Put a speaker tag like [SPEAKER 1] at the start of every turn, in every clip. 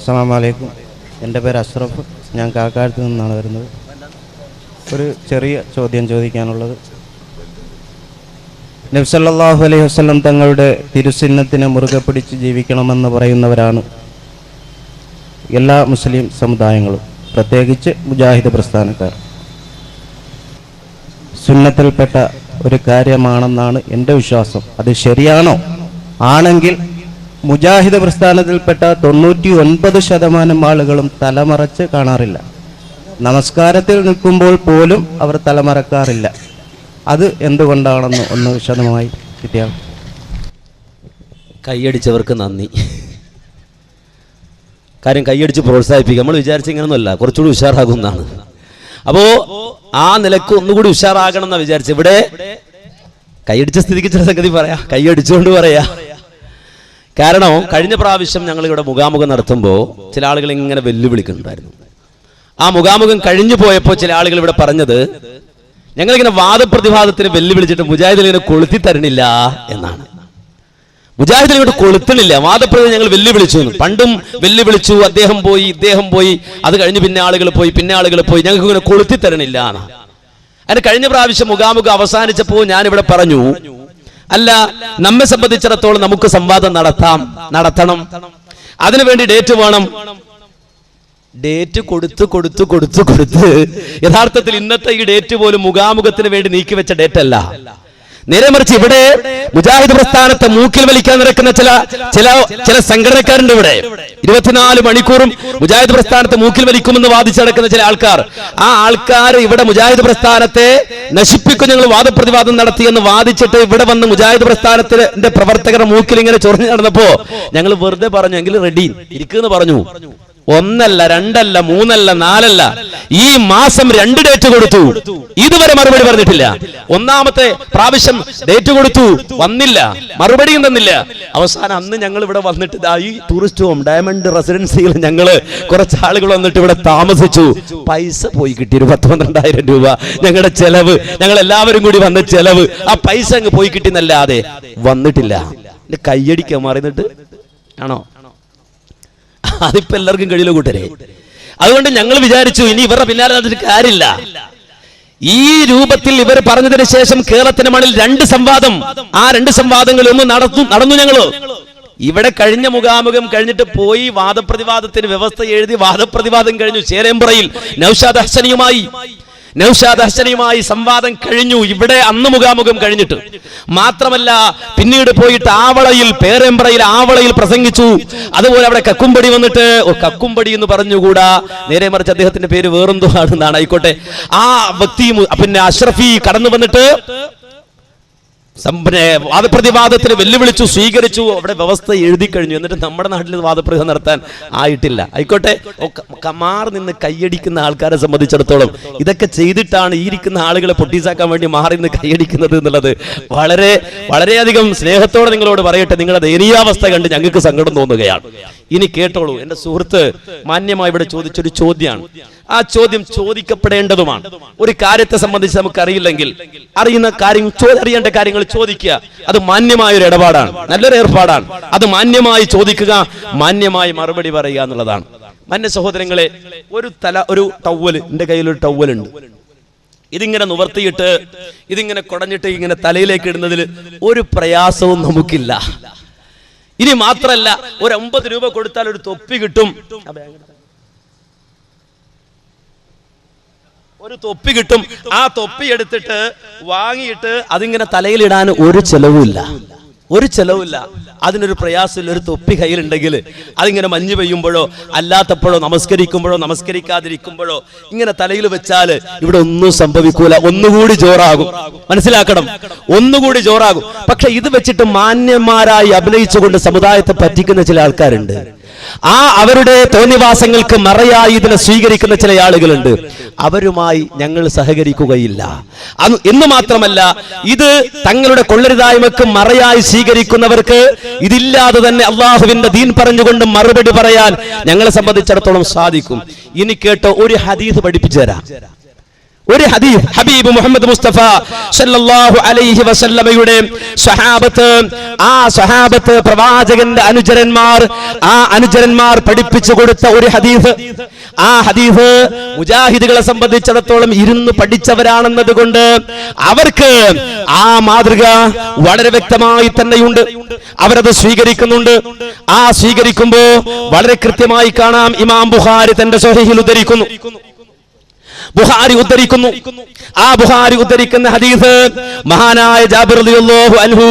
[SPEAKER 1] അസ്സലാമു അലൈക്കും. എൻ്റെ പേര് അഷ്റഫ്. ഞാൻ കാക്കാഴത്ത് നിന്നാണ് വരുന്നത്. ഒരു ചെറിയ ചോദ്യം ചോദിക്കാനുള്ളത്, നബി സല്ലല്ലാഹു അലൈഹി വസല്ലം തങ്ങളുടെ തിരുസുന്നത്തിനെ മുറുകെ പിടിച്ച് ജീവിക്കണമെന്ന് പറയുന്നവരാണ് എല്ലാ മുസ്ലിം സമുദായങ്ങളും, പ്രത്യേകിച്ച് മുജാഹിദ് പ്രസ്ഥാനക്കാർ. സുന്നത്തിൽപ്പെട്ട ഒരു കാര്യമാണെന്നാണ് എൻ്റെ വിശ്വാസം. അത് ശരിയാണോ? ആണെങ്കിൽ മുജാഹിദ് പ്രസ്ഥാനത്തിൽപ്പെട്ട 99% ആളുകളും തലമറച്ച് കാണാറില്ല. നമസ്കാരത്തിൽ നിൽക്കുമ്പോൾ പോലും അവർ തലമറക്കാറില്ല. അത് എന്തുകൊണ്ടാണെന്ന് ഒന്ന് വിശദമായി കിട്ടിയാൽ.
[SPEAKER 2] കൈയടിച്ചവർക്ക് നന്ദി. കാര്യം കൈയടിച്ച് പ്രോത്സാഹിപ്പിക്കുക. നമ്മൾ വിചാരിച്ച ഇങ്ങനൊന്നുമല്ല, കുറച്ചുകൂടി ഉഷാറാകുന്നതാണ്. അപ്പോൾ ആ നിലക്ക് ഒന്നുകൂടി ഉഷാറാകണം എന്നാണ് വിചാരിച്ചത്. ഇവിടെ കൈയടിച്ച സ്ഥിതിക്ക് ചില സംഗതി പറയാം, കൈയടിച്ചുകൊണ്ട് പറയാ. കാരണം കഴിഞ്ഞ പ്രാവശ്യം ഞങ്ങൾ ഇവിടെ മുഖാമുഖം നടത്തുമ്പോൾ ചില ആളുകൾ ഇങ്ങനെ വെല്ലുവിളിക്കുന്നുണ്ടായിരുന്നു. ആ മുഖാമുഖം കഴിഞ്ഞു പോയപ്പോൾ ചില ആളുകൾ ഇവിടെ പറഞ്ഞത്, ഞങ്ങളിങ്ങനെ വാദപ്രതിവാദത്തിന് വെല്ലുവിളിച്ചിട്ട് മുജാഹിദിൽ ഇങ്ങനെ കൊളുത്തി തരണില്ല എന്നാണ്. മുജാഹിദിൽ ഇങ്ങോട്ട് കൊളുത്തണില്ല, വാദപ്രതി ഞങ്ങൾ വെല്ലുവിളിച്ചു. പണ്ടും വെല്ലുവിളിച്ചു, അദ്ദേഹം പോയി ഇദ്ദേഹം പോയി, അത് കഴിഞ്ഞ് പിന്നെ ആളുകൾ പോയി, ഞങ്ങൾക്ക് ഇങ്ങനെ കൊളുത്തി തരണില്ല എന്നാണ്. അതിന് കഴിഞ്ഞ പ്രാവശ്യം മുഖാമുഖം അവസാനിച്ചപ്പോൾ ഞാനിവിടെ പറഞ്ഞു, അല്ല, നമ്മെ സംബന്ധിച്ചിടത്തോളം നമുക്ക് സംവാദം നടത്തണം, അതിനുവേണ്ടി ഡേറ്റ് വേണം. ഡേറ്റ് കൊടുത്ത് യഥാർത്ഥത്തിൽ ഇന്നത്തെ ഈ ഡേറ്റ് പോലും മുഖാമുഖത്തിന് വേണ്ടി നീക്കിവെച്ച ഡേറ്റ് അല്ല. നേരെ മറിച്ച് ഇവിടെ മുജാഹിദ് പ്രസ്ഥാനത്തെ മൂക്കിൽ വലിക്കാൻ നടക്കുന്ന ചില സംഘടനക്കാരുണ്ട്. ഇവിടെ 24 മണിക്കൂറും മുജാഹിദ് പ്രസ്ഥാനത്തെ മൂക്കിൽ വലിക്കുമെന്ന് വാദിച്ചു നടക്കുന്ന ചില ആൾക്കാർ. ആ ആൾക്കാർ ഇവിടെ മുജാഹിദ് പ്രസ്ഥാനത്തെ നശിപ്പിക്കും, ഞങ്ങൾ വാദപ്രതിവാദം നടത്തിയെന്ന് വാദിച്ചിട്ട് ഇവിടെ വന്ന് മുജാഹിദ് പ്രസ്ഥാനത്തിന്റെ പ്രവർത്തകരുടെ മൂക്കിൽ ഇങ്ങനെ ചൊറിഞ്ഞു നടന്നപ്പോ ഞങ്ങൾ വെറുതെ പറഞ്ഞു, എങ്കിൽ റെഡി ഇരിക്കുമെന്ന് പറഞ്ഞു. 1 അല്ല 2 അല്ല 3 അല്ല 4 അല്ല, ഈ മാസം 2 ഡേറ്റ് കൊടുത്തു, ഇതുവരെ മറുപടി പറഞ്ഞിട്ടില്ല. 1ാമത്തെ പ്രാവശ്യം ഡേറ്റ് കൊടുത്തു, വന്നില്ല, മറുപടിയും തന്നില്ല. അവസാനം അന്ന് ഞങ്ങൾ ഇവിടെ വന്നിട്ട് ഈ ടൂറിസ്റ്റ് ഹോം ഡയമണ്ട് റെസിഡൻസിയിൽ ഞങ്ങള് കുറച്ച് ആളുകൾ വന്നിട്ട് ഇവിടെ താമസിച്ചു. പൈസ പോയി കിട്ടി, ഒരു 10-12,000 രൂപ ഞങ്ങളുടെ ചെലവ്, ഞങ്ങൾ എല്ലാവരും കൂടി വന്ന ചെലവ്. ആ പൈസ അങ്ങ് പോയി കിട്ടിന്നല്ലാതെ വന്നിട്ടില്ല. എന്റെ കയ്യടിക്കാൻ മാറിന്നിട്ട് ആണോ? അതിപ്പോ എല്ലാവർക്കും കഴിയില്ല കൂട്ടരെ. അതുകൊണ്ട് ഞങ്ങൾ വിചാരിച്ചു, ഇനി ഇവരുടെ പിന്നാലെ നടന്നിട്ട് കാര്യമില്ല. ഈ രൂപത്തിൽ ഇവർ പറഞ്ഞതിന് ശേഷം കേരളത്തിന്റെ മണ്ണിൽ 2 സംവാദം, ആ 2 സംവാദങ്ങളിൽ ഒന്ന് നടന്നു ഞങ്ങള്. ഇവിടെ കഴിഞ്ഞ മുഖാമുഖം കഴിഞ്ഞിട്ട് പോയി, വാദപ്രതിവാദത്തിന് വ്യവസ്ഥ എഴുതി വാദപ്രതിവാദം കഴിഞ്ഞു. ചേലേമ്പ്രയിൽ നൗഷാദ് ഹസനിയുമായി സംവാദം കഴിഞ്ഞു. ഇവിടെ അന്ന് മുഖാമുഖം കഴിഞ്ഞിട്ട് മാത്രമല്ല, പിന്നീട് പോയിട്ട് പേരമ്പ്രയിൽ ആവളയിൽ പ്രസംഗിച്ചു. അതുപോലെ അവിടെ കക്കുംപടി വന്നിട്ട്, കക്കുംപടി എന്ന് പറഞ്ഞുകൂടാ, നേരെ മറിച്ച് അദ്ദേഹത്തിന്റെ പേര് വേറെന്തോ ആണെന്നാണ്, ആയിക്കോട്ടെ. ആ വ്യക്തിയും പിന്നെ അഷ്റഫി കടന്നു വന്നിട്ട് വാദപ്രതിവാദത്തിന് വെല്ലുവിളിച്ചു, സ്വീകരിച്ചു. അവിടെ വ്യവസ്ഥ എഴുതി കഴിഞ്ഞു. എന്നിട്ട് നമ്മുടെ നാട്ടിൽ വാദപ്രതിവാദം നടത്താൻ ആയിട്ടില്ല. ആയിക്കോട്ടെ, മാറി നിന്ന് കൈയടിക്കുന്ന ആൾക്കാരെ സംബന്ധിച്ചിടത്തോളം ഇതൊക്കെ ചെയ്തിട്ടാണ് ഈ ഇരിക്കുന്ന ആളുകളെ പൊട്ടീസാക്കാൻ വേണ്ടി മാറി നിന്ന് കൈയടിക്കുന്നത് എന്നുള്ളത് വളരെയധികം സ്നേഹത്തോടെ നിങ്ങളോട് പറയട്ടെ. നിങ്ങളുടെ ദയനീയാവസ്ഥ കണ്ട് ഞങ്ങൾക്ക് സങ്കടം തോന്നുകയാണ്. ഇനി കേട്ടോളൂ, എന്റെ സുഹൃത്ത് മാന്യമായി ഇവിടെ ചോദിച്ചൊരു ചോദ്യമാണ്. ആ ചോദ്യം ചോദിക്കപ്പെടേണ്ടതുമാണ്. ഒരു കാര്യത്തെ സംബന്ധിച്ച് നമുക്ക് അറിയില്ലെങ്കിൽ അറിയേണ്ട കാര്യങ്ങൾ ചോദിക്കുക. അത് മാന്യമായൊരു ഇടപാടാണ്, നല്ലൊരു ഏർപ്പാടാണ്. അത് മാന്യമായി ചോദിക്കുക, മാന്യമായി മറുപടി പറയുക എന്നുള്ളതാണ്. മാന്യ സഹോദരങ്ങളെ, ഒരു ടവല്, എന്റെ കയ്യിലൊരു ടവലുണ്ട്. ഇതിങ്ങനെ നിവർത്തിയിട്ട് ഇതിങ്ങനെ കുടഞ്ഞിട്ട് ഇങ്ങനെ തലയിലേക്ക് ഇടുന്നതിൽ ഒരു പ്രയാസവും നമുക്കില്ല. ഇനി മാത്രല്ല, ഒരു 50 രൂപ കൊടുത്താൽ ഒരു തൊപ്പി കിട്ടും. ഒരു തൊപ്പി കിട്ടും. ആ തൊപ്പി എടുത്തിട്ട് വാങ്ങിയിട്ട് അതിങ്ങനെ തലയിലിടാൻ ഒരു ചെലവുമില്ല. അതിനൊരു പ്രയാസമില്ല. ഒരു തൊപ്പി കയ്യിലുണ്ടെങ്കിൽ അതിങ്ങനെ മഞ്ഞ് പെയ്യുമ്പോഴോ അല്ലാത്തപ്പോഴോ നമസ്കരിക്കുമ്പോഴോ നമസ്കരിക്കാതിരിക്കുമ്പോഴോ ഇങ്ങനെ തലയിൽ വെച്ചാൽ ഇവിടെ ഒന്നും സംഭവിക്കൂല. ഒന്നുകൂടി ജോറാകും. മനസ്സിലാക്കണം, ഒന്നുകൂടി ജോറാകും. പക്ഷെ ഇത് വെച്ചിട്ട് മാന്യന്മാരായി അഭിനയിച്ചുകൊണ്ട് സമുദായത്തെ പറ്റിക്കുന്ന ചില ആൾക്കാരുണ്ട്. അവരുടെ തോന്നിവാസങ്ങൾക്ക് മറയായി ഇതിനെ സ്വീകരിക്കുന്ന ചില ആളുകളുണ്ട്. അവരുമായി ഞങ്ങൾ സഹകരിക്കുകയില്ല എന്ന് മാത്രമല്ല, ഇത് തങ്ങളുടെ കൊള്ളരുതായ്മക്ക് മറയായി സ്വീകരിക്കുന്നവർക്ക് ഇതില്ലാതെ തന്നെ അള്ളാഹുവിന്റെ ദീൻ പറഞ്ഞുകൊണ്ട് മറുപടി പറയാൻ ഞങ്ങളെ സംബന്ധിച്ചിടത്തോളം സാധിക്കും. ഇനി കേട്ടോ, ഒരു ഹദീസ് പഠിപ്പിച്ചു തരാം. ഒരു ഹദീസ് ഹബീബ് മുഹമ്മദ് മുസ്തഫ സല്ലല്ലാഹു അലൈഹി വസല്ലമയുടെ സ്വഹാബത്ത് പ്രവാചകന്റെ അനുചരന്മാർ പഠിപ്പിച്ചു കൊടുത്ത ഒരു ഹദീസ്. ആ ഹദീസ് മുജാഹിദുകളെ സംബന്ധിച്ചിടത്തോളം ഇരുന്ന് പഠിച്ചവരാണെന്നത് കൊണ്ട് അവർക്ക് ആ മാതൃക വളരെ വ്യക്തമായി തന്നെയുണ്ട്. അവരത് സ്വീകരിക്കുന്നുണ്ട്. ആ സ്വീകരിക്കുമ്പോ വളരെ കൃത്യമായി കാണാം. ഇമാം ബുഖാരി തന്റെ സ്വഹീഹിൽ ഉദ്ധരിക്കുന്നു. ആ ബുഖാരി ഉദ്ധരിക്കുന്ന ഹദീസ് മഹാനായ ജാബിർ റളിയല്ലാഹു അൻഹു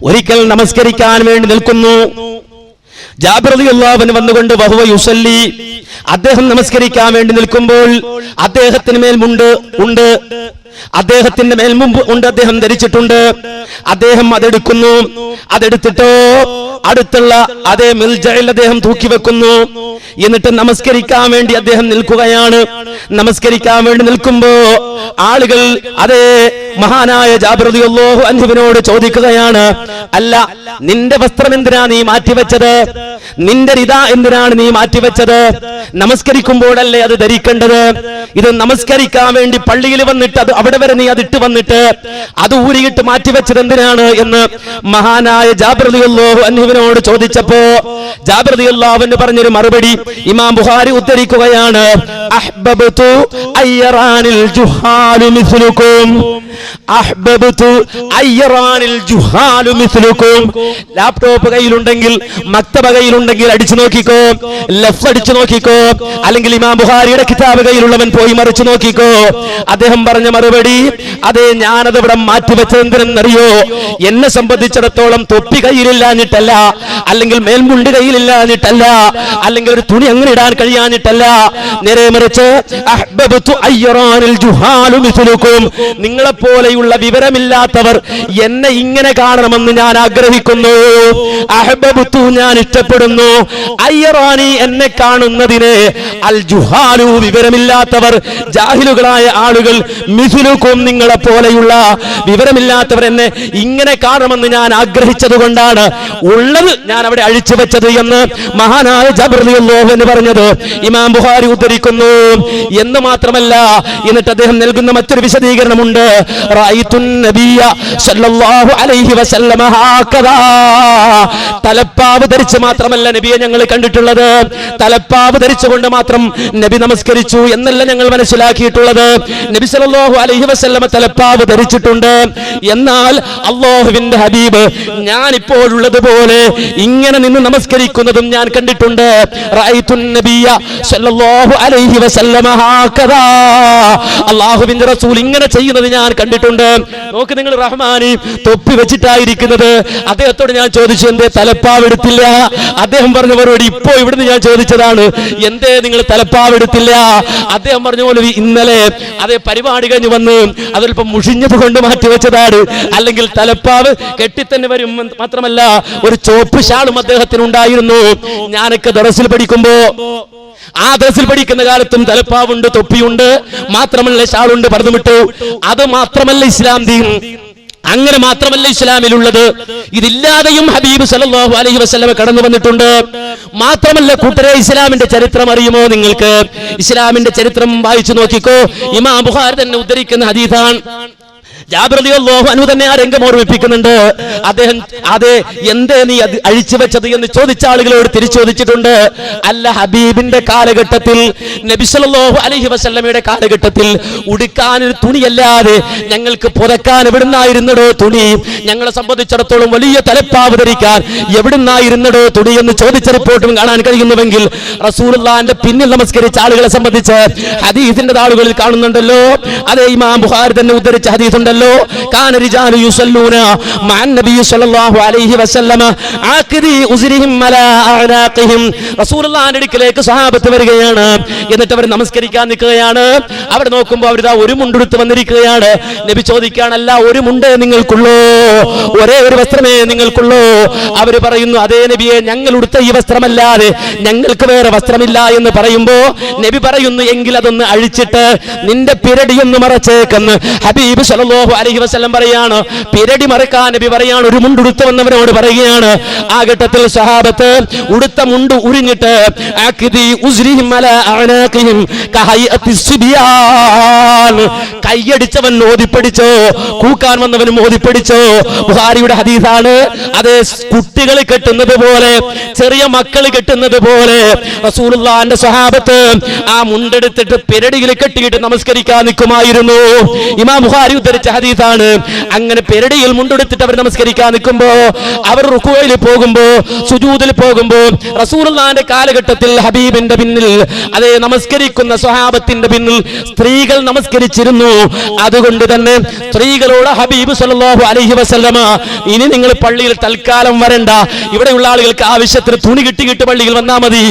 [SPEAKER 2] ഒരിക്കൽ നമസ്കരിക്കാൻ വേണ്ടി നിൽക്കുന്നു. ജാബിർ റളിയല്ലാഹു അൻഹു വന്നുകൊണ്ട് വഹുവ യുസല്ലി, അദ്ദേഹം നമസ്കരിക്കാൻ വേണ്ടി നിൽക്കുമ്പോൾ അദ്ദേഹത്തിന് മേൽ മുണ്ട് ഉണ്ട്, അദ്ദേഹത്തിന്റെ മേൽമുമ്പ് ഉണ്ട്, അദ്ദേഹം ധരിച്ചിട്ടുണ്ട്. അദ്ദേഹം അതെടുക്കുന്നു. അതെടുത്തിട്ടോ അടുത്തുള്ള അതേ മിൽജയിൽ അദ്ദേഹം തൂക്കി വെക്കുന്നു. എന്നിട്ട് നമസ്കരിക്കാൻ വേണ്ടി അദ്ദേഹം നിൽക്കുകയാണ്. നമസ്കരിക്കാൻ വേണ്ടി നിൽക്കുമ്പോ ആളുകൾ അതേ മഹാനായ ജാബിർ റളിയല്ലാഹു അൻഹുവിനോട് ചോദിക്കുകയാണ്, അല്ല, നിന്റെ വസ്ത്രം എന്തിനാ നീ മാറ്റിവെച്ചത്? നിന്റെ റിദാ എന്തിനാണ് നീ മാറ്റിവെച്ചത്? നമസ്കരിക്കുമ്പോഴല്ലേ അത് ധരിക്കേണ്ടത്? ഇത് നമസ്കരിക്കാൻ വേണ്ടി പള്ളിയിൽ വന്നിട്ട് അത് അവിടെ വരെ നീ അതിട്ട് വന്നിട്ട് അത് ഊരിയിട്ട് മാറ്റിവെച്ചത് എന്തിനാണ് എന്ന് മഹാനായ ജാബിർ റളിയല്ലാഹു അൻഹുവിനോട് ചോദിച്ചപ്പോ ജാബിർ റളിയല്ലാഹു അൻഹു പറഞ്ഞൊരു മറുപടി ഇമാം ബുഖാരി ഉദ്ധരിക്കുകയാണ്. അഹ്ബബ്തു അയ്യറാനിൽ ജുഹാലു മിസ്ലുക്കും, അഹ്ബബ്തു അയ്യറാനിൽ ജുഹാലു മിസ്ലുക്കും. ലാപ്ടോപ്പ് കയ്യിലുണ്ടെങ്കിൽ മക്തബ കയ്യിലുണ്ടെങ്കിൽ അടിച്ചു നോക്കിക്കോ, ലഫ്സ് അടിച്ചു നോക്കിക്കോ, അല്ലെങ്കിൽ ഇമാം ബുഖാരിയുടെ കിതാബ് കയ്യിലുള്ളവൻ പോയി മറിച്ചു നോക്കിക്കോ. അദ്ദേഹം പറഞ്ഞ മറുപടി, അതെ, ഞാനത് ഇവിടെ മാറ്റിവെച്ചത് എന്തിനെന്നറിയോ? എന്നെ സംബന്ധിച്ചിടത്തോളം തൊപ്പി കയ്യിലില്ലാഞ്ഞിട്ടല്ല, അല്ലെങ്കിൽ മേൽമുണ്ട് കയ്യിലില്ലാഞ്ഞിട്ടല്ല, അല്ലെങ്കിൽ ഒരു തുണി അങ്ങനെ ഇടാൻ കഴിയാഞ്ഞിട്ടല്ല. നേരെ മറിച്ച് അഹ്ബബ്തു അയ്യറാനിൽ ജുഹാലു മിസ്ലുക്കും, നിങ്ങളെപ്പോലെയുള്ള വിവരമില്ലാത്തവർ എന്നെ ഇങ്ങനെ കാണണമെന്ന് ഞാൻ ആഗ്രഹിക്കുന്നു. അഹ്ബബ്തു, ഞാൻ ഇഷ്ടപ്പെടുന്നു, അയ്യറാനി, എന്നെ കാണുന്നതിനെ, അൽ ജുഹാലു, വിവരമില്ലാത്തവർ, ജാഹിലുകളായ ആളുകൾ, മിസ്ലുക്കും, നിങ്ങളെ പോലെയുള്ള വിവരമില്ലാത്തവർ എന്നെ ഇങ്ങനെ കാണണമെന്ന് ഞാൻ ആഗ്രഹിച്ചത് കൊണ്ടാണ് ഉള്ളത് ഞാൻ അവിടെ അഴിച്ചു വെച്ചത് എന്ന് മഹാനായ ജാബിർ റളിയല്ലാഹു അൻഹു പറഞ്ഞത് ഇമാം ബുഖാരി ഉദ്ധരിക്കുന്നു. എന്ന് മാത്രമല്ല, എന്നിട്ട് അദ്ദേഹം നൽകുന്ന മറ്റൊരു വിശദീകരണമുണ്ട്. റഅയ്തുൻ നബിയ സല്ലല്ലാഹു അലൈഹി വസല്ലമ ഹാകദാ, തലപ്പാവ് ധരിച്ച് മാത്രമല്ല നബിയെ ഞങ്ങൾ കണ്ടിട്ടുള്ളത്, തലപ്പാവ് ധരിച്ചുകൊണ്ട് മാത്രം നബി നമസ്കരിച്ചു എന്നല്ല ഞങ്ങൾ മനസ്സിലാക്കിയിട്ടുള്ളത്. നബി സല്ലല്ലാഹു അലൈഹി വസല്ലമ തലപ്പാവ് ധരിച്ചിട്ടുണ്ട്. എന്നാൽ അല്ലാഹുവിന്റെ ഹബീബ് ഞാൻ ഇപ്പോഴുള്ളതുപോലെ ഇങ്ങനെ നിന്ന് നമസ്കരിക്കുന്നതും ഞാൻ കണ്ടിട്ടുണ്ട്. റഅയ്തുൻ നബിയ സല്ലല്ലാഹു അലൈഹി വസല്ലമ ഹാകദാ, അല്ലാഹുവിന്റെ റസൂൽ ഇങ്ങനെ ചെയ്യുന്നത് ഞാൻ കണ്ടിട്ടുണ്ട്. നോക്ക് നിങ്ങൾ, റഹ്മാനി തൊപ്പി വെച്ചിട്ടായിരിക്കുന്നത്. അദ്ദേഹത്തോട് ഞാൻ ചോദിച്ചു, എന്തേ തലപ്പാവ് എടുത്തില്ല? അദ്ദേഹം പറഞ്ഞ മറുപടി, ഇപ്പോ ഇവിടുന്ന് ഞാൻ ചോദിച്ചതാണ്, എന്തേ നിങ്ങൾ തലപ്പാവ് എടുത്തില്ല? അദ്ദേഹം പറഞ്ഞ പോലെ ഇന്നലെ അതേ പരിപാടി കഴിഞ്ഞ് വന്ന് അതല്പം മുഷിഞ്ഞത് കൊണ്ട് മാറ്റിവെച്ചതാണ്, അല്ലെങ്കിൽ തലപ്പാവ് കെട്ടിത്തന്നെ വരും. മാത്രമല്ല ഒരു ചോപ്പ് ഷാളും അദ്ദേഹത്തിനുണ്ടായിരുന്നു. ഞാനൊക്കെ ദറസിൽ പഠിക്കുമ്പോ, ആ ദറസിൽ പഠിക്കുന്ന കാലത്തും തലപ്പാവുണ്ട്, തൊപ്പിയുണ്ട്, മാത്രമല്ല ഷാളുണ്ട്, പർദ്ദമിട്ടു. അത് മാത്രമല്ല ഇസ്ലാം ദീൻ, അങ്ങനെ മാത്രമല്ല ഇസ്ലാമിലുള്ളത്. ഇതില്ലാതെയും ഹബീബ് സല്ലല്ലാഹു അലൈഹി വസല്ലം കടന്നു വന്നിട്ടുണ്ട്. മാത്രമല്ല കൂട്ടരെ, ഇസ്ലാമിന്റെ ചരിത്രം അറിയുമോ നിങ്ങൾക്ക്? ഇസ്ലാമിന്റെ ചരിത്രം വായിച്ചു നോക്കിക്കോ. ഇമാം ബുഖാരി തന്നെ ഉദ്ധരിക്കുന്ന ഹദീസാണ്. ജാബിർ റളിയല്ലാഹു അൻഹു തന്നെ ആ രംഗം ഓർമ്മിപ്പിക്കുന്നുണ്ട്. അദ്ദേഹം അതെ, എന്തേ നീ അത് അഴിച്ചു വെച്ചത് എന്ന് ചോദിച്ച ആളുകളോട് തിരിച്ചോദിച്ചിട്ടുണ്ട്. അല്ല, ഹബീബിന്റെ കാലഘട്ടത്തിൽ, നബി സല്ലല്ലാഹു അലൈഹി വസല്ലമയുടെ കാലഘട്ടത്തിൽ ഉടുക്കാൻ ഒരു തുണിയല്ലാതെ ഞങ്ങൾക്ക് പുതക്കാൻ എവിടുന്നായിരുന്നടോ തുണി? ഞങ്ങളെ സംബന്ധിച്ചിടത്തോളം വലിയ തലപ്പാവ് ധരിക്കാൻ എവിടുന്നായിരുന്നടോ തുണി എന്ന് ചോദിച്ച റിപ്പോർട്ടും കാണാൻ കഴിയുന്നുവെങ്കിൽ, റസൂലുള്ളാഹിന്റെ പിന്നിൽ നമസ്കരിച്ച ആളുകളെ സംബന്ധിച്ച് ഹദീസിന്റെ താളുകളിൽ കാണുന്നുണ്ടല്ലോ. അതേ ഇമാം ബുഖാരി തന്നെ ഉദ്ധരിച്ച ഹദീസ് ഉണ്ടല്ലോ. കാന റിജാലു യുസല്ലൂന മഅൻ നബി സല്ലല്ലാഹു അലൈഹി വസല്ലമ ആഖിദി ഉസ്രിഹിം അലാ അഅനാഖിഹിം. റസൂലുള്ളാഹിന്റെ അടുക്കലേക്ക് സ്വഹാബത്ത് വരികയാണ്. എന്നിട്ട് അവർ നമസ്കരിക്കാൻ നിൽക്കുകയാണ്. അവിടെ നോക്കുമ്പോൾ അവരിതാ ഒരു മുണ്ടെടുത്ത് വന്നിരിക്കുകയാണ്. നബി ചോദിക്കുകയാണ്, അല്ല, ഒരു മുണ്ടേ നിങ്ങൾക്കുള്ളൂ? ഒരേ ഒരു വസ്ത്രമേ നിങ്ങൾക്കുള്ളൂ? അവർ പറയുന്നു, അതേ നബിയെ, ഞങ്ങൾ ഉടുത്ത ഈ വസ്ത്രമല്ലാതെ ഞങ്ങൾക്ക് വേറെ വസ്ത്രമില്ല എന്ന് പറയുമ്പോ നബി പറയുന്നു, എങ്കിൽ അതൊന്ന് അഴിച്ചിട്ട് നിന്റെ പിരടിയൊന്ന് മറച്ചേക്കെന്ന് ഹബീബ് സല്ലല്ലാഹു സല്ലല്ലാഹു അലൈഹി വസല്ലം പറയാണ്, പിരടി മറക്കാൻ നബി പറയാണ്, ഒരു മുണ്ടുടുത്ത് വന്നവനോട് പറയുകയാണ്. ആ ഘട്ടത്തിൽ സഹാബത്ത് ഉടുത്ത മുണ്ട് ഉരിഞ്ഞിട്ട് കൈയടിച്ചവൻ ഓതിപ്പടിച്ചോ, കൂക്കാൻ വന്നവനും ഓതിപ്പടിച്ചോ. ബുഖാരിയുടെ ഹദീസാണ്. അത് കുട്ടികൾ കെട്ടുന്നത് പോലെ, ചെറിയ മക്കൾ കെട്ടുന്നത് പോലെ റസൂലുള്ളാഹിന്റെ സ്വഹാബത്ത് ആ മുണ്ടെടുത്തിട്ട് പെരടിയിൽ കെട്ടിയിട്ട് നമസ്കരിക്കാൻ നിൽക്കുമായിരുന്നു. ഇമാം ബുഖാരി ഉദ്ധരിച്ച ഹദീസാണ്. അങ്ങനെ പെരടിയിൽ മുണ്ടെടുത്തിട്ട് അവർ നമസ്കരിക്കാൻ നിൽക്കുമ്പോ, അവർ റുകൂഇൽ പോകുമ്പോ, സുജൂദിൽ പോകുമ്പോ, റസൂലുള്ളാഹിന്റെ കാലഘട്ടത്തിൽ ഹബീബിന്റെ പിന്നിൽ, അതേ നമസ്കരിക്കുന്ന സ്വഹാബത്തിന്റെ പിന്നിൽ സ്ത്രീകൾ നമസ്കരിച്ചിരുന്നു. അതുകൊണ്ട് തന്നെ സ്ത്രീകളോട് ഹബീബ് സല്ലല്ലാഹു അലൈഹി വസല്ലമ, ഇനി നിങ്ങൾ പള്ളിയിൽ തൽക്കാലം വരണ്ട, ഇവിടെയുള്ള ആളുകൾക്ക് ആവശ്യത്തിന് തുണി കിട്ടിയിട്ട് പള്ളിയിൽ വന്നാ മതി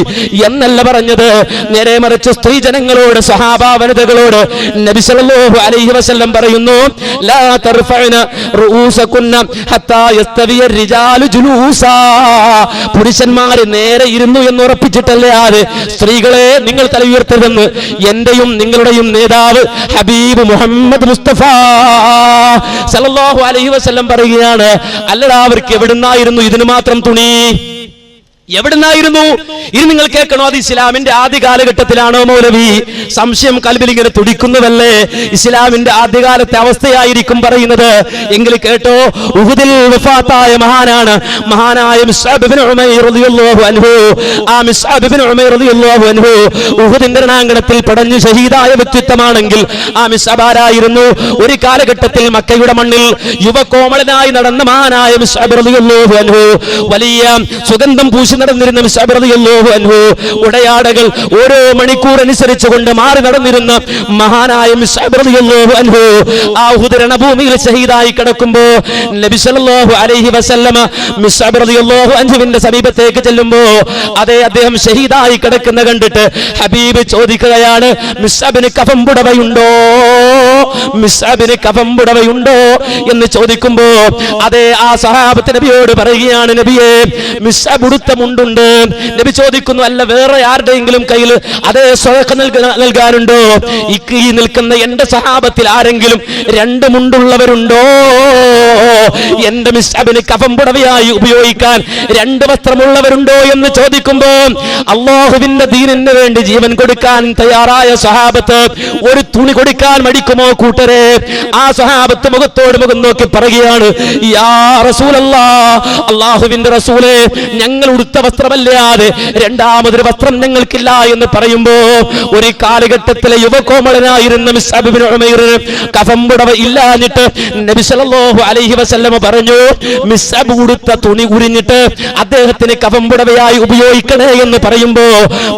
[SPEAKER 2] എന്നല്ല പറഞ്ഞത്. നേരെ മറിച്ച് സ്ത്രീ ജനങ്ങളോട്, സ്വഹാബാ വനിതകളോട് നബി സല്ലല്ലാഹു അലൈഹി വസല്ലം പറയുന്നു, ലാ തർഫഅന റൂസകുന്ന ഹത്താ യസ്തവിയ റിജാലു ജുലൂസാ. പുരുഷന്മാരെ നേരെ ഇരുന്നു എന്ന് ഉറപ്പിച്ചിട്ടല്ലാതെ സ്ത്രീകളെ നിങ്ങൾ തല ഉയർത്തരുതെന്ന് എന്റെയും നിങ്ങളുടെയും നേതാവ് ഹബീബ് മുഹമ്മദ് മുസ്തഫ സല്ലല്ലാഹു അലൈഹി വസല്ലം പറയുകയാണ്. അല്ലടാ, അവർക്ക് എവിടുന്നായിരുന്നു ഇതിന് മാത്രം തുണി? എവിടുന്നായിരുന്നു? ഇനി നിങ്ങൾ കേൾക്കണോ, അത് ഇസ്ലാമിന്റെ ആദ്യ കാലഘട്ടത്തിലാണോ മൗലവി? സംശയം കൽബിൽ ഇങ്ങനെ തുടിക്കുന്നുവല്ലേ? ഇസ്ലാമിന്റെ ആദ്യകാലത്തെ അവസ്ഥയായിരിക്കും പറയുന്നത് എങ്കിൽ കേട്ടോ. ഉഹുദിൽ വഫാത്തായ മഹാനാണ് മഹാനായ മുസ്അബ് ഇബ്നു ഉമൈർ റളിയല്ലാഹു അൻഹു. ആ മുസ്അബ് ഇബ്നു ഉമൈർ റളിയല്ലാഹു അൻഹു ഉഹുദിന്റെ രണാങ്കണത്തിൽ പടഞ്ഞു ഷഹീദായ വ്യക്തിത്വമാണെങ്കിൽ ആ മുസ്അബ് ആരായിരുന്നു? ഒരു കാലഘട്ടത്തിൽ മക്കയുടെ മണ്ണിൽ യുവകോമളനായി നടന്ന മഹാനായ മുസ്അബ് റളിയല്ലാഹു അൻഹു, വലിയ സുഗന്ധം പൂശി നടന്നിരുന്ന മുസ്അബ് റളിയല്ലാഹു അൻഹു, ഉടയാടകൾ ഓരോ മണിക്കൂർ അനുസരിച്ചുകൊണ്ട് മാറി നടന്നിരുന്ന മഹാനായ മുസ്അബ് റളിയല്ലാഹു അൻഹു ആ ഉഹുദ് രണഭൂമിയിൽ ഷഹീദായി കിടക്കുമ്പോ നബി സല്ലല്ലാഹു അലൈഹി വസല്ലമ മുസ്അബ് റളിയല്ലാഹു അൻഹുവിന്റെ സമീപത്തേക്ക് ചെല്ലുമ്പോ, അതേ അദ്ദേഹം ഷഹീദായി കിടക്കുന്ന കണ്ടിട്ട് ഹബീബ് ചോദിക്കുകയാണ്, മുസ്അബിന് കഫം പുടവയുണ്ടോ? മുസ്അബിന് കഫം പുടവയുണ്ടോ എന്ന് ചോദിക്കുമ്പോ, അതേ ആ സഹാബത്ത് നബിയോട് പറയുകയാണ്, നബിയെ മുസ്അബ് ഉടുത്ത മുണ്ടുണ്ട്. നബി ചോദിക്കുന്നു, അല്ല വേറെ ആരുടെയെങ്കിലും കയ്യിൽ അതേ സ്വതക്ക നൽകാനുണ്ടോ? ഈ നിൽക്കുന്ന എന്റെ സഹാബത്തിൽ ആരെങ്കിലും രണ്ട് മുണ്ടുള്ളവരുണ്ടോ? എന്റെ മുസ്അബിന് കഫം പുടവയായി ഉപയോഗിക്കാൻ രണ്ട് വസ്ത്രമുള്ളവരുണ്ടോ എന്ന് ചോദിക്കുമ്പോ, അല്ലാഹുവിന്റെ ദീനിന് വേണ്ടി ജീവൻ കൊടുക്കാൻ തയ്യാറായ സഹാബത്ത് ഒരു തുണി കൊടുക്കാൻ മടിക്കുമോ കൂട്ടരെ? ആ സഹാബത്ത് മുഖത്തോട് മുഖം നോക്കി പറയുകയാണ്, യാ റസൂലല്ലാഹ്, അല്ലാഹുവിന്റെ റസൂലേ, ഞങ്ങൾ ഉടുത്ത വസ്ത്രമല്ലാതെ രണ്ടാമതൊരു വസ്ത്രം ഞങ്ങൾക്കില്ല എന്ന് പറയുമ്പോ, ഒരു കാലഘട്ടത്തിലെ യുവകോമളനായിരുന്ന മുസ്അബ് ഇബ്നു ഉമൈർ കഫം പുടവ ഇല്ലാഞ്ഞിട്ട് നബി സല്ലല്ലാഹു അലൈഹി വസല്ലം പറഞ്ഞു, മുസ്അബ് ഉടുത്ത തുണി ഉരിഞ്ഞിട്ട് അദ്ദേഹത്തിന് കഫം പുടവയായി ഉപയോഗിക്കണേ എന്ന് പറയുമ്പോ,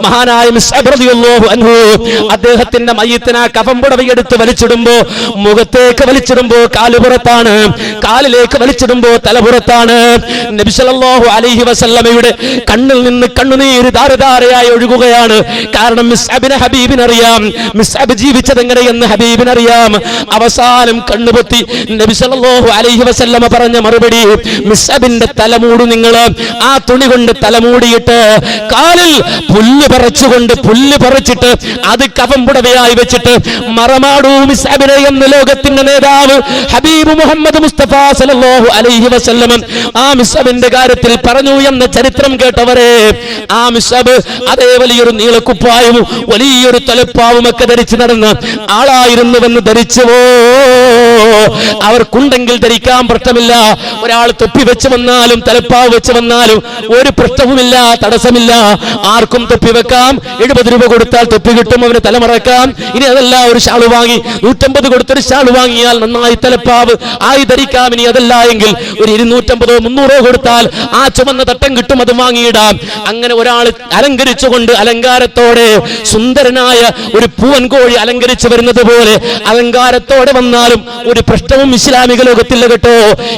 [SPEAKER 2] മഹാനായ മുസ്അബ് റളിയല്ലാഹു അൻഹു അദ്ദേഹത്തിന്റെ മയ്യിത്തിനെ കഫം പുടവ എടുത്ത് വലിച്ചിടുമ്പോ, മുഖത്തേക്ക് വലിച്ചിടുമ്പോ കാലുപുറത്താണ്, കാലിലേക്ക് വലിച്ചിടുമ്പോ തലപുറത്താണ്. നബി സല്ലല്ലാഹു അലൈഹി വസല്ലമയുടെ കണ്ണിൽ നിന്ന് കണ്ണുനീര് ധാരധാരയായി ഒഴുകുകയാണ്. കാരണം മുസ്അബിനെ ഹബീബിനറിയാം, മുസ്അബ് ജീവിച്ചത് എങ്ങനെയെന്ന് ഹബീബിനറിയാം. അവസാനം കണ്ണുപൊത്തി നബി സല്ലല്ലാഹു അലൈഹി വസല്ലമ പറഞ്ഞ മറുപടി, മുസ്അബിന്റെ തലമൂട് നിങ്ങൾ ആ തുണി കൊണ്ട് തലമൂടിയിട്ട് കാലിൽ പുല്ല് പറിച്ചിട്ട് അത് കഫം പുടവയായി വെച്ചിട്ട് മറമാടൂ മുസ്അബിനെ എന്ന് ലോകത്തിന്റെ നേതാവ് ഹബീബ് മുഹമ്മദ് മുസ്തഫ സല്ലല്ലാഹു അലൈഹി വസല്ലം ആ മുസ്അബിന്റെ കാര്യത്തിൽ പറഞ്ഞു എന്ന ചരിത്രം കേട്ടവരെ, ആ മുസ്അബ് അതേ വലിയൊരു നീളക്കുപ്പായവും വലിയൊരു തലപ്പാവും ഒക്കെ ധരിച്ചു നടന്ന ആളായിരുന്നുവെന്ന് ധരിച്ചുവോ? അവർക്കുണ്ടെങ്കിൽ ധരിക്കാൻ പ്രശ്നമില്ല. ഒരാൾ തൊപ്പി വെച്ച് വന്നാലും തലപ്പാവ് വെച്ച് വന്നാലും ഒരു പ്രശ്നവുമില്ല, തടസ്സമില്ല. ആർക്കും തൊപ്പി വെക്കാം. 70 രൂപ കൊടുത്താൽ തൊപ്പി കിട്ടും, അവന് തലമറക്കാം. ഇനി അതല്ല, ഒരു ഷാള് വാങ്ങി 150 കൊടുത്തൊരു ഷാള് വാങ്ങിയാൽ നന്നായി തലപ്പാവ് ആയി ധരിക്കാം. ഇനി അതല്ല എങ്കിൽ ഒരു 250 300 കൊടുത്താൽ ആ ചുമന്ന തട്ടം കിട്ടും, അത് വാങ്ങിയിടാം. അങ്ങനെ ഒരാൾ അലങ്കരിച്ചുകൊണ്ട് അലങ്കാരത്തോടെ സുന്ദരനായ ഒരു പൂവൻ കോഴി അലങ്കരിച്ചു വരുന്നത് പോലെ അലങ്കാരത്തോടെ വന്നാലും ഒരു പ്രശ്നവും ഇസ്ലാമിക ലോകത്തില്ല കേട്ടോ.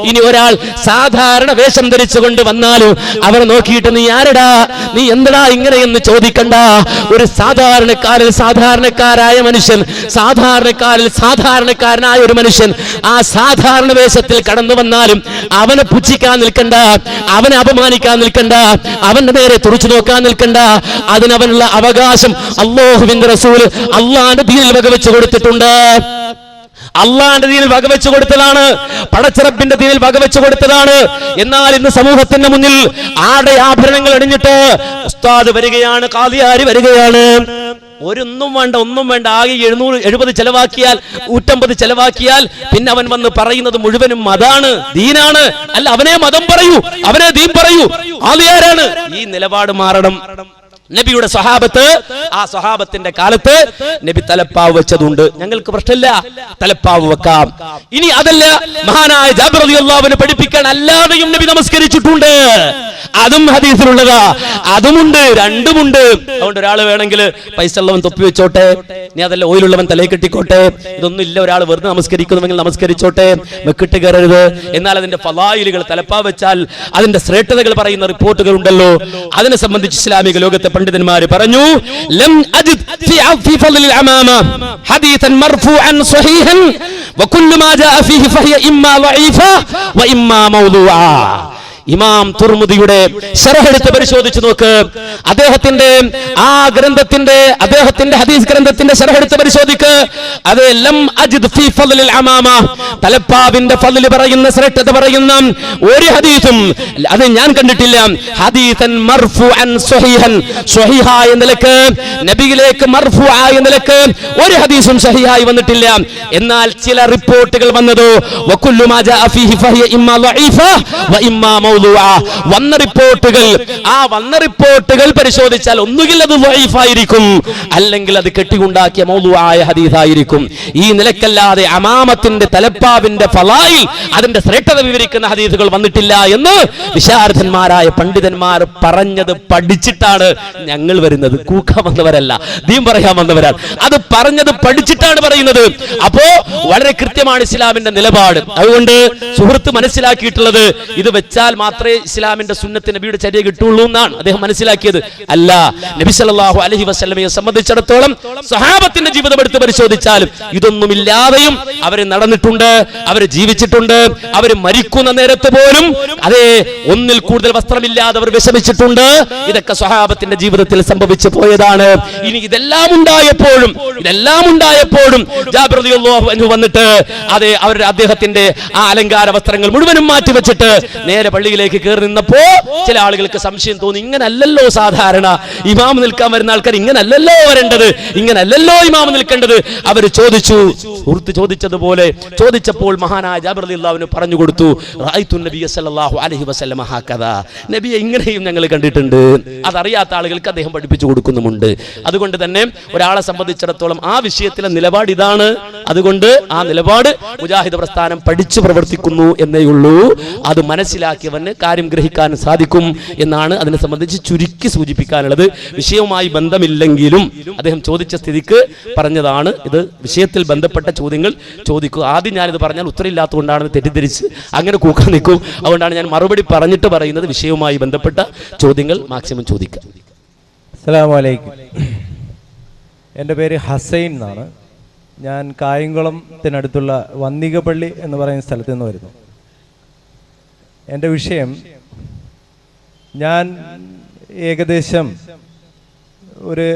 [SPEAKER 2] ഇനി ഒരാൾ സാധാരണ വേഷം ധരിച്ചുകൊണ്ട് വന്നാലും അവരെ നോക്കിയിട്ട് നീ ആരടാ, നീ എന്തടാ ഇങ്ങനെ എന്ന് ചോദിക്കണ്ട. ഒരു സാധാരണക്കാരായ മനുഷ്യൻ, സാധാരണക്കാരനായ ഒരു മനുഷ്യൻ ആ സാധാരണ വേഷത്തിൽ കടന്നു വന്നാലും അവനെ പുച്ഛിക്കാൻ നിൽക്കണ്ട, അവനെ അപമാനിക്കാൻ നിൽക്കണ്ട, അവന്റെ നേരെ തുറച്ചു നോക്കാൻ നിൽക്കണ്ട. അതിനവനുള്ള അവകാശം അല്ലാഹുവിന്റെ റസൂൽ അള്ളാന്റെ ദീനിൽ വകവെച്ച് കൊടുത്തിട്ടുണ്ട്. അള്ളാന്റെ ദീനിൽ വകവെച്ചു കൊടുത്തതാണ്, പടച്ചിറപ്പിന്റെ ദീനിൽ വകവെച്ചു കൊടുത്തതാണ്. എന്നാൽ ഇന്ന് സമൂഹത്തിന്റെ മുന്നിൽ ആടെ ആഭരണങ്ങൾ അണിഞ്ഞിട്ട് ഉസ്താദ് വരികയാണ്, ഖാദിയാരി വരികയാണ്, ഒന്നും വേണ്ട, ആകെ 770 ചെലവാക്കിയാൽ 150 ചെലവാക്കിയാൽ പിന്നെ അവൻ വന്ന് പറയുന്നത് മുഴുവനും മതാണ്, ദീനാണ്. അല്ല, അവനെ മതം പറയൂ, അവനെ ദീൻ പറയൂ, ആളിയാരാണ്. ഈ നിലപാട് മാറണം. നബിയുടെ സ്വഹാബത്ത്, ആ സ്വഹാബത്തിന്റെ കാലത്ത് നബി തലപ്പാവ് വെച്ചതുണ്ട്, ഞങ്ങൾക്ക് പ്രശ്നമില്ല, തലപ്പാവ് വെക്കാം. ഇനി അതല്ല, മഹാനായ ജാബിർ റളിയല്ലാഹു അൻഹു പഠിപ്പിക്കാൻ അല്ലാതെയും നബി നമസ്കരിച്ചിട്ടുണ്ട്, അതും ഹദീസിലുള്ളതാ, അതുമുണ്ട്, രണ്ടുമുണ്ട്. അതുകൊണ്ട് ഒരാൾ വേണമെങ്കിൽ പൈസ ഉള്ളവൻ തൊപ്പി വെച്ചോട്ടെ, ഇനി അതല്ല ഓയിലുള്ളവൻ തലയിൽ കെട്ടിക്കോട്ടെ, ഇതൊന്നും ഇല്ല, ഒരാൾ വെറുതെ നമസ്കരിക്കുന്നുവെങ്കിൽ നമസ്കരിച്ചോട്ടെ, മെക്കിട്ട് കയറരുത്. എന്നാൽ അതിന്റെ ഫളായിലുകൾ, തലപ്പാവ് വെച്ചാൽ അതിന്റെ ശ്രേഷ്ഠതകൾ പറയുന്ന റിപ്പോർട്ടുകൾ ഉണ്ടല്ലോ, അതിനെ സംബന്ധിച്ച് ഇസ്ലാമിക ലോകത്തെ പണ്ഡിതന്മാർ പറഞ്ഞു, ലം അജിദ് ഫീ ഫളലിൽ അമാമ ഹദീസൻ മർഫൂഅൻ സ്വഹീഹൻ വകുല്ലു മാ ജാഅ ഫീഹി ഫഹിയ ഇമ്മാ ളഈഫ വഇമ്മാ മൗദൂഅ. ഇമാം തുർമുദിയുടെ ശറഹ് എടുത്ത് പരിശോധിച്ചു നോക്ക്. അദ്ദേഹത്തിന്റെ ആ ഗ്രന്ഥത്തിന്റെ, അദ്ദേഹത്തിന്റെ ഹദീസ് ഗ്രന്ഥത്തിന്റെ ശറഹ് എടുത്ത് പരിശോധിക്ക്. അത് ലം അജിദ് ഫീ ഫളലിൽ അമാമ, തലപ്പാവിന്റെ ഫളൽ പറയുന്ന, ശ്രേഷ്ഠത പറയുന്ന ഒരു ഹദീസും അത് ഞാൻ കണ്ടിട്ടില്ല. ഹദീസൻ മർഫൂഅൻ സ്വഹീഹൻ, സ്വഹീഹായ നിലക്ക്, നബിയിലേക്ക് മർഫൂആയ നിലക്ക് ഒരു ഹദീസും സ്വഹീഹായി വന്നിട്ടില്ല. എന്നാൽ ചില റിപ്പോർട്ടുകൾ വന്നതോ വകുല്ലു മാ ജാഅ ഫീഹി ഫഹിയ ഇമ്മാ ളഈഫ വഇമ്മാ വന്ന റിപ്പോർട്ടുകൾ, ആ വന്ന റിപ്പോർട്ടുകൾ പരിശോധിച്ചാൽ ഒന്നുകിൽ അത് ദഈഫായിരിക്കും, അല്ലെങ്കിൽ അത് കെട്ടിയുണ്ടാക്കിയ മൗദൂആയ ഹദീസായിരിക്കും. ഈ നിലക്കല്ലാതെ അമാമത്തിന്റെ, തലപ്പാവിന്റെ ഫളായിൽ അതിന്റെ ശ്രേഷ്ഠത വിവരിക്കുന്ന ഹദീസുകൾ വന്നിട്ടില്ല എന്ന് വിശാരദന്മാരായ പണ്ഡിതന്മാർ പറഞ്ഞത് പഠിച്ചിട്ടാണ് ഞങ്ങൾ വരുന്നത്. കൂക്കാൻ വന്നവരല്ല, ദീൻ പറയാൻ വന്നവരാണ്. അത് പറഞ്ഞത് പഠിച്ചിട്ടാണ് പറയുന്നത്. അപ്പോ വളരെ കൃത്യമാണ് ഇസ്ലാമിന്റെ നിലപാട്. അതുകൊണ്ട് സുഹൃത്ത് മനസ്സിലാക്കിയിട്ടുള്ളത്, ഇത് വെച്ചാൽ മാത്രമേ ഇസ്ലാമിന്റെ സുന്നത്ത്, നബിയുടെ ചര്യ കിട്ടുള്ളൂ എന്നാണ് അദ്ദേഹം മനസ്സിലാക്കിയത്. അല്ല, നബി സല്ലല്ലാഹു അലൈഹി വസല്ലമയെ സംബന്ധിച്ചിടത്തോളം സ്വഹാബത്തിന്റെ ജീവിതം എടുത്ത് പരിശോധിച്ചാലും ഇതൊന്നുമില്ലാതെയും അവർ നടന്നിട്ടുണ്ട്, അവർ ജീവിച്ചിട്ടുണ്ട്. അവർ മരിക്കുന്ന നേരത്ത് പോലും അതേ ഒന്നിൽ കൂടുതൽ വസ്ത്രമില്ലാതെ അവർ വിഷമിച്ചിട്ടുണ്ട്. ഇതൊക്കെ സ്വഹാബത്തിന്റെ ജീവിതത്തിൽ സംഭവിച്ചു പോയതാണ്. ഇനി ഇതെല്ലാം ഉണ്ടായപ്പോഴും ജാബിർ റളിയല്ലാഹു അൻഹു വന്നിട്ട് അതേ അദ്ദേഹത്തിന്റെ ആ അലങ്കാര വസ്ത്രങ്ങൾ മുഴുവനും മാറ്റി വെച്ചിട്ട് നേരെ പള്ളിയിലേക്ക് കയറി നിന്നപ്പോ ചില ആളുകൾക്ക് സംശയം തോന്നി, ഇങ്ങനല്ലല്ലോ സാധാരണ ഇമാം നിൽക്കാൻ വരുന്ന ആൾക്കാർ, ഇങ്ങനല്ലല്ലോ വരേണ്ടത്, ഇങ്ങനല്ലല്ലോ ഇമാം നിൽക്കേണ്ടത്. അവർ ചോദിച്ചു, സുഹൃത്ത് ചോദിച്ചതുപോലെ ചോദിച്ചപ്പോൾ മഹാനായ ജാബിർ റളിയല്ലാഹു അൻഹു പറഞ്ഞു കൊടുത്തു, റഅയ്തു നബിയ സല്ലല്ലാഹു അലൈഹി വസല്ലമ ഹകദാ, നബിയെ ഇങ്ങനെയും ഞങ്ങൾ കണ്ടിട്ടുണ്ട്. അതറിയാത്ത ആളുകൾക്ക് അദ്ദേഹം പഠിപ്പിച്ചു കൊടുക്കുന്നുമുണ്ട്. അതുകൊണ്ട് തന്നെ ഒരാളെ സംബന്ധിച്ചിടത്തോളം ആ വിഷയത്തിലെ നിലപാട് ഇതാണ്. അതുകൊണ്ട് ആ നിലപാട് മുജാഹിദ് പ്രസ്ഥാനം പഠിച്ചു പ്രവർത്തിക്കുന്നു എന്നേ ഉള്ളൂ. അത് മനസ്സിലാക്കിയവന് കാര്യം ഗ്രഹിക്കാൻ സാധിക്കും എന്നാണ് അതിനെ സംബന്ധിച്ച് ചുരുക്കി സൂചിപ്പിക്കാനുള്ളത്. വിഷയവുമായി ബന്ധമില്ലെങ്കിലും അദ്ദേഹം ചോദിച്ച സ്ഥിതിക്ക് പറഞ്ഞതാണ്. ഇത് വിഷയത്തിൽ ബന്ധപ്പെട്ട ചോദ്യങ്ങൾ ചോദിക്കുക. ആദ്യം ഞാനിത് പറഞ്ഞാൽ ഉത്തരവില്ലാത്തതുകൊണ്ടാണെന്ന് തെറ്റിദ്ധരിച്ച് അങ്ങനെ കൂക്കാൻ നിൽക്കും. അതുകൊണ്ടാണ് ഞാൻ മറുപടി പറഞ്ഞിട്ട് പറയുന്നത്. വിഷയവുമായി ബന്ധപ്പെട്ട ചോദ്യങ്ങൾ മാക്സിമം ചോദിക്കുക.
[SPEAKER 3] അസ്സലാമു അലൈക്കും. എൻ്റെ പേര് ഹസൈൻ എന്നാണ്. ഞാൻ കായംകുളത്തിനടുത്തുള്ള വന്നികപ്പള്ളി എന്ന് പറയുന്ന സ്ഥലത്ത് നിന്ന് വരുന്നു. എൻ്റെ വിഷയം, ഞാൻ ഏകദേശം ഒരു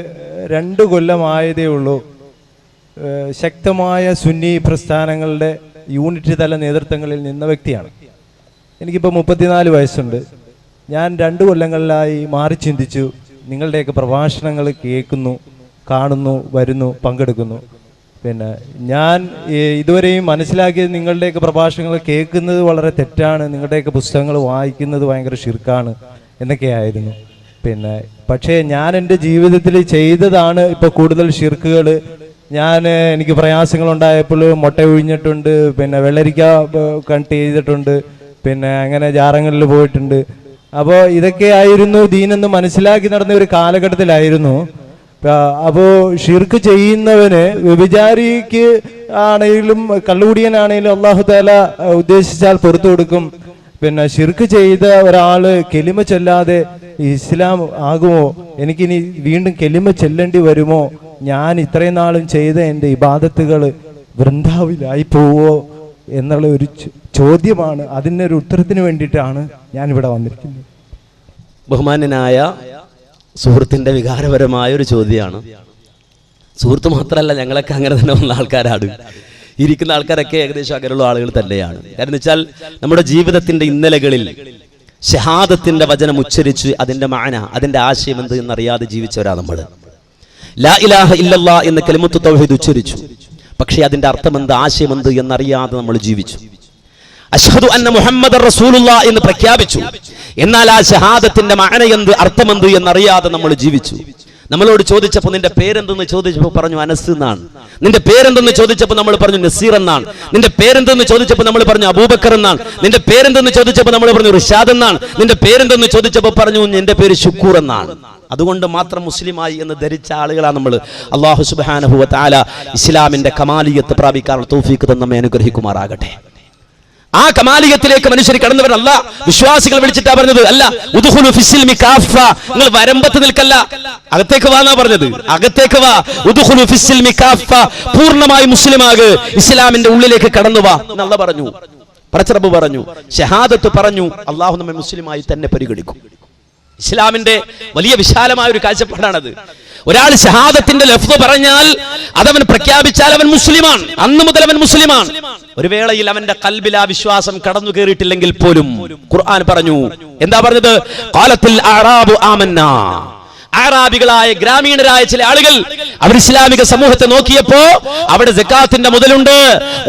[SPEAKER 3] 2 കൊല്ലമായതേ ഉള്ളൂ ശക്തമായ സുന്നി പ്രസ്ഥാനങ്ങളുടെ യൂണിറ്റ് തല നേതൃത്വങ്ങളിൽ നിന്ന വ്യക്തിയാണ്. എനിക്കിപ്പോൾ 34 വയസ്സുണ്ട്. ഞാൻ 2 കൊല്ലങ്ങളിലായി മാറി ചിന്തിച്ചു. നിങ്ങളുടെയൊക്കെ പ്രഭാഷണങ്ങൾ കേൾക്കുന്നു, കാണുന്നു, വരുന്നു, പങ്കെടുക്കുന്നു. പിന്നെ ഞാൻ ഇതുവരെയും മനസ്സിലാക്കിയത്, നിങ്ങളുടെയൊക്കെ പ്രഭാഷണങ്ങൾ കേൾക്കുന്നത് വളരെ തെറ്റാണ്, നിങ്ങളുടെയൊക്കെ പുസ്തകങ്ങൾ വായിക്കുന്നത് ഭയങ്കര ഷിർക്കാണ് എന്നൊക്കെയായിരുന്നു. പിന്നെ പക്ഷേ ഞാൻ എൻ്റെ ജീവിതത്തിൽ ചെയ്തതാണ് ഇപ്പോൾ കൂടുതൽ ഷിർക്കുകൾ. എനിക്ക് പ്രയാസങ്ങളുണ്ടായപ്പോൾ മുട്ട ഒഴിഞ്ഞിട്ടുണ്ട്, പിന്നെ വെള്ളരിക്ക കട്ട് ചെയ്തിട്ടുണ്ട്, പിന്നെ അങ്ങനെ ജാറങ്ങളിൽ പോയിട്ടുണ്ട്. അപ്പോൾ ഇതൊക്കെയായിരുന്നു ദീനെന്ന് മനസ്സിലാക്കി നടന്ന ഒരു കാലഘട്ടത്തിലായിരുന്നു. അപ്പോൾ ഷിർക്ക് ചെയ്യുന്നവന്, വ്യഭിചാരിക്ക് ആണെങ്കിലും കള്ളുകുടിയനാണെങ്കിലും അല്ലാഹു തആല ഉദ്ദേശിച്ചാൽ പുറത്തു കൊടുക്കും. പിന്നെ ഷിർക്ക് ചെയ്ത ഒരാള് കെലിമ ചൊല്ലാതെ ഇസ്ലാം ആകുമോ? എനിക്കിനി വീണ്ടും കെലിമ ചെല്ലേണ്ടി വരുമോ? ഞാൻ ഇത്രയും നാളും ചെയ്ത എൻ്റെ ഇബാദത്തുകൾ വൃന്ദാവിലായി പോവോ എന്നുള്ള ഒരു ചോദ്യമാണ്. അതിനൊരു ഉത്തരത്തിന് വേണ്ടിയിട്ടാണ് ഞാനിവിടെ വന്നിരിക്കുന്നത്.
[SPEAKER 2] ബഹുമാന്യനായ സുഹൃത്തിന്റെ വികാരപരമായ ഒരു ചോദ്യമാണ്. സുഹൃത്ത് മാത്രമല്ല, ഞങ്ങളൊക്കെ അങ്ങനെ തന്നെ വന്ന ആൾക്കാരാണ്. ഇരിക്കുന്ന ആൾക്കാരൊക്കെ ഏകദേശം അങ്ങനെയുള്ള ആളുകൾ തന്നെയാണ്. കാരണം എന്ന് വെച്ചാൽ നമ്മുടെ ജീവിതത്തിന്റെ ഇന്നലകളിൽ ഷഹാദത്തിന്റെ വചനം ഉച്ചരിച്ച് അതിന്റെ മാന, അതിന്റെ ആശയം എന്ത് എന്നറിയാതെ ജീവിച്ചവരാ നമ്മൾ. ലാ ഇലാഹ ഇല്ലല്ലാഹ് എന്ന കലിമത്തു തൗഹീദ് ഉച്ചരിച്ചു, പക്ഷേ അതിന്റെ അർത്ഥമെന്ത്, ആശയമെന്ത് എന്നറിയാതെ നമ്മൾ ജീവിച്ചു. അഷ്ഹദു അന്ന മുഹമ്മദർ റസൂലുള്ളാഹ് എന്ന് പ്രഖ്യാപിച്ചു, എന്നാൽ ആ ഷഹാദത്തിന്റെ മാന എന്ത്, അർത്ഥമെന്ത് എന്നറിയാതെ നമ്മൾ ജീവിച്ചു. നമ്മളോട് ചോദിച്ചപ്പോൾ നിന്റെ പേരെന്തെന്ന് ചോദിച്ചപ്പോൾ പറഞ്ഞു അനസ് എന്നാണ്. നിന്റെ പേരെന്തെന്ന് ചോദിച്ചപ്പോൾ നമ്മൾ പറഞ്ഞു നസീർ എന്നാണ്. നിന്റെ പേരെന്തെന്ന് ചോദിച്ചപ്പോൾ നമ്മൾ പറഞ്ഞു അബൂബക്കർ എന്നാണ്. നിന്റെ പേരെന്തെന്ന് ചോദിച്ചപ്പോൾ നമ്മൾ പറഞ്ഞു റിഷാദ് എന്നാണ്. നിന്റെ പേരെന്തെന്ന് ചോദിച്ചപ്പോൾ പറഞ്ഞു നിന്റെ പേര് ശുക്കൂർ എന്നാണ്. അതുകൊണ്ട് മാത്രം മുസ്ലിമായി എന്ന് ധരിച്ച ആളുകളാണ് നമ്മൾ. അല്ലാഹു സുബ്ഹാനഹു വ തആല ഇസ്ലാമിന്റെ കമാലിയത്ത് പ്രാപിക്കാനുള്ള തൗഫീഖ് തന്ന് നമ്മെ അനുഗ്രഹിക്കുമാറാകട്ടെ. ആ കമാലിയത്തിലേക്ക് മനുഷ്യർ കടന്നവരല്ല വിശ്വാസികൾ വിളിച്ചിട്ടാ പറഞ്ഞത്. അല്ല ഉദ്ഖുലു ഫിസ്സിൽമി കാഫ, നിങ്ങൾ വരമ്പത്ത് നിൽക്കല്ല, അകത്തേക്ക് വാ എന്നാ പറഞ്ഞത്. അകത്തേക്ക് വാ, ഉദ്ഖുലു ഫിസ്സിൽമി കാഫ, പൂർണ്ണമായി മുസ്ലിമാക്, ഇസ്ലാമിന്റെ ഉള്ളിലേക്ക് കടന്നു വാ എന്നല്ല പറഞ്ഞു. പടച്ചറബ് പറഞ്ഞു, ഷഹാദത്ത് പറഞ്ഞു. അള്ളാഹു നമ്മെ മുസ്ലിമായി തന്നെ പരിഗണിക്കും. ഇസ്ലാമിന്റെ വലിയ വിശാലമായ ഒരു കാഴ്ചപ്പാടാണത്. ഒരാൾ ഷഹാദത്തിന്റെ ലഫ്ദ് പറഞ്ഞാൽ അതവൻ പ്രഖ്യാപിച്ചാൽ അവൻ മുസ്ലിമാണ്. അന്ന് മുതൽ അവൻ മുസ്ലിമാണ്. ഒരു വേളയിൽ അവന്റെ ഖൽബിൽ ആ വിശ്വാസം കടന്നു കയറിയിട്ടില്ലെങ്കിൽ പോലും ഖുർആൻ പറഞ്ഞു, എന്താ പറഞ്ഞത്? ഖാലത്തിൽ അഅറാബു ആമന്നാ, അറാബികളായ ഗ്രാമീണരായ ചില ആളുകൾ അവർ ഇസ്ലാമിക സമൂഹത്തെ നോക്കിയപ്പോ അവിടെ സക്കാത്തിന്റെ മുതലുണ്ട്,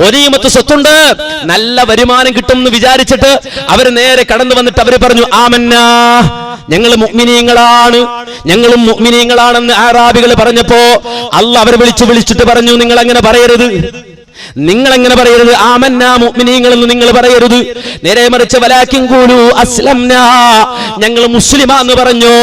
[SPEAKER 2] ഒനീമത്ത് സ്വത്തുണ്ട്, നല്ല വരുമാനം കിട്ടും എന്ന് വിചാരിച്ചിട്ട് അവർ നേരെ കടന്നു വന്നിട്ട് അവർ പറഞ്ഞു ആമന്നാ, ഞങ്ങൾ മുഅ്മിനീങ്ങളാണ്, ഞങ്ങളും മുഅ്മിനീങ്ങളാണെന്ന് അറാബികൾ പറഞ്ഞപ്പോ അല്ലാഹ് അവരെ വിളിച്ചിട്ട് പറഞ്ഞു, നിങ്ങൾ അങ്ങനെ പറയരുത്, നിങ്ങൾ എങ്ങനെ പറയരുത്, ആമന്നാ മുഅ്മിനീങ്ങൾ എന്ന് നിങ്ങൾ പറയരുത്. നേരെ മറിച്ച് വലാകിൻ ഖൂലു അസ്ലംനാ, ഞങ്ങൾ മുസ്ലിമാന്ന് പറഞ്ഞോ,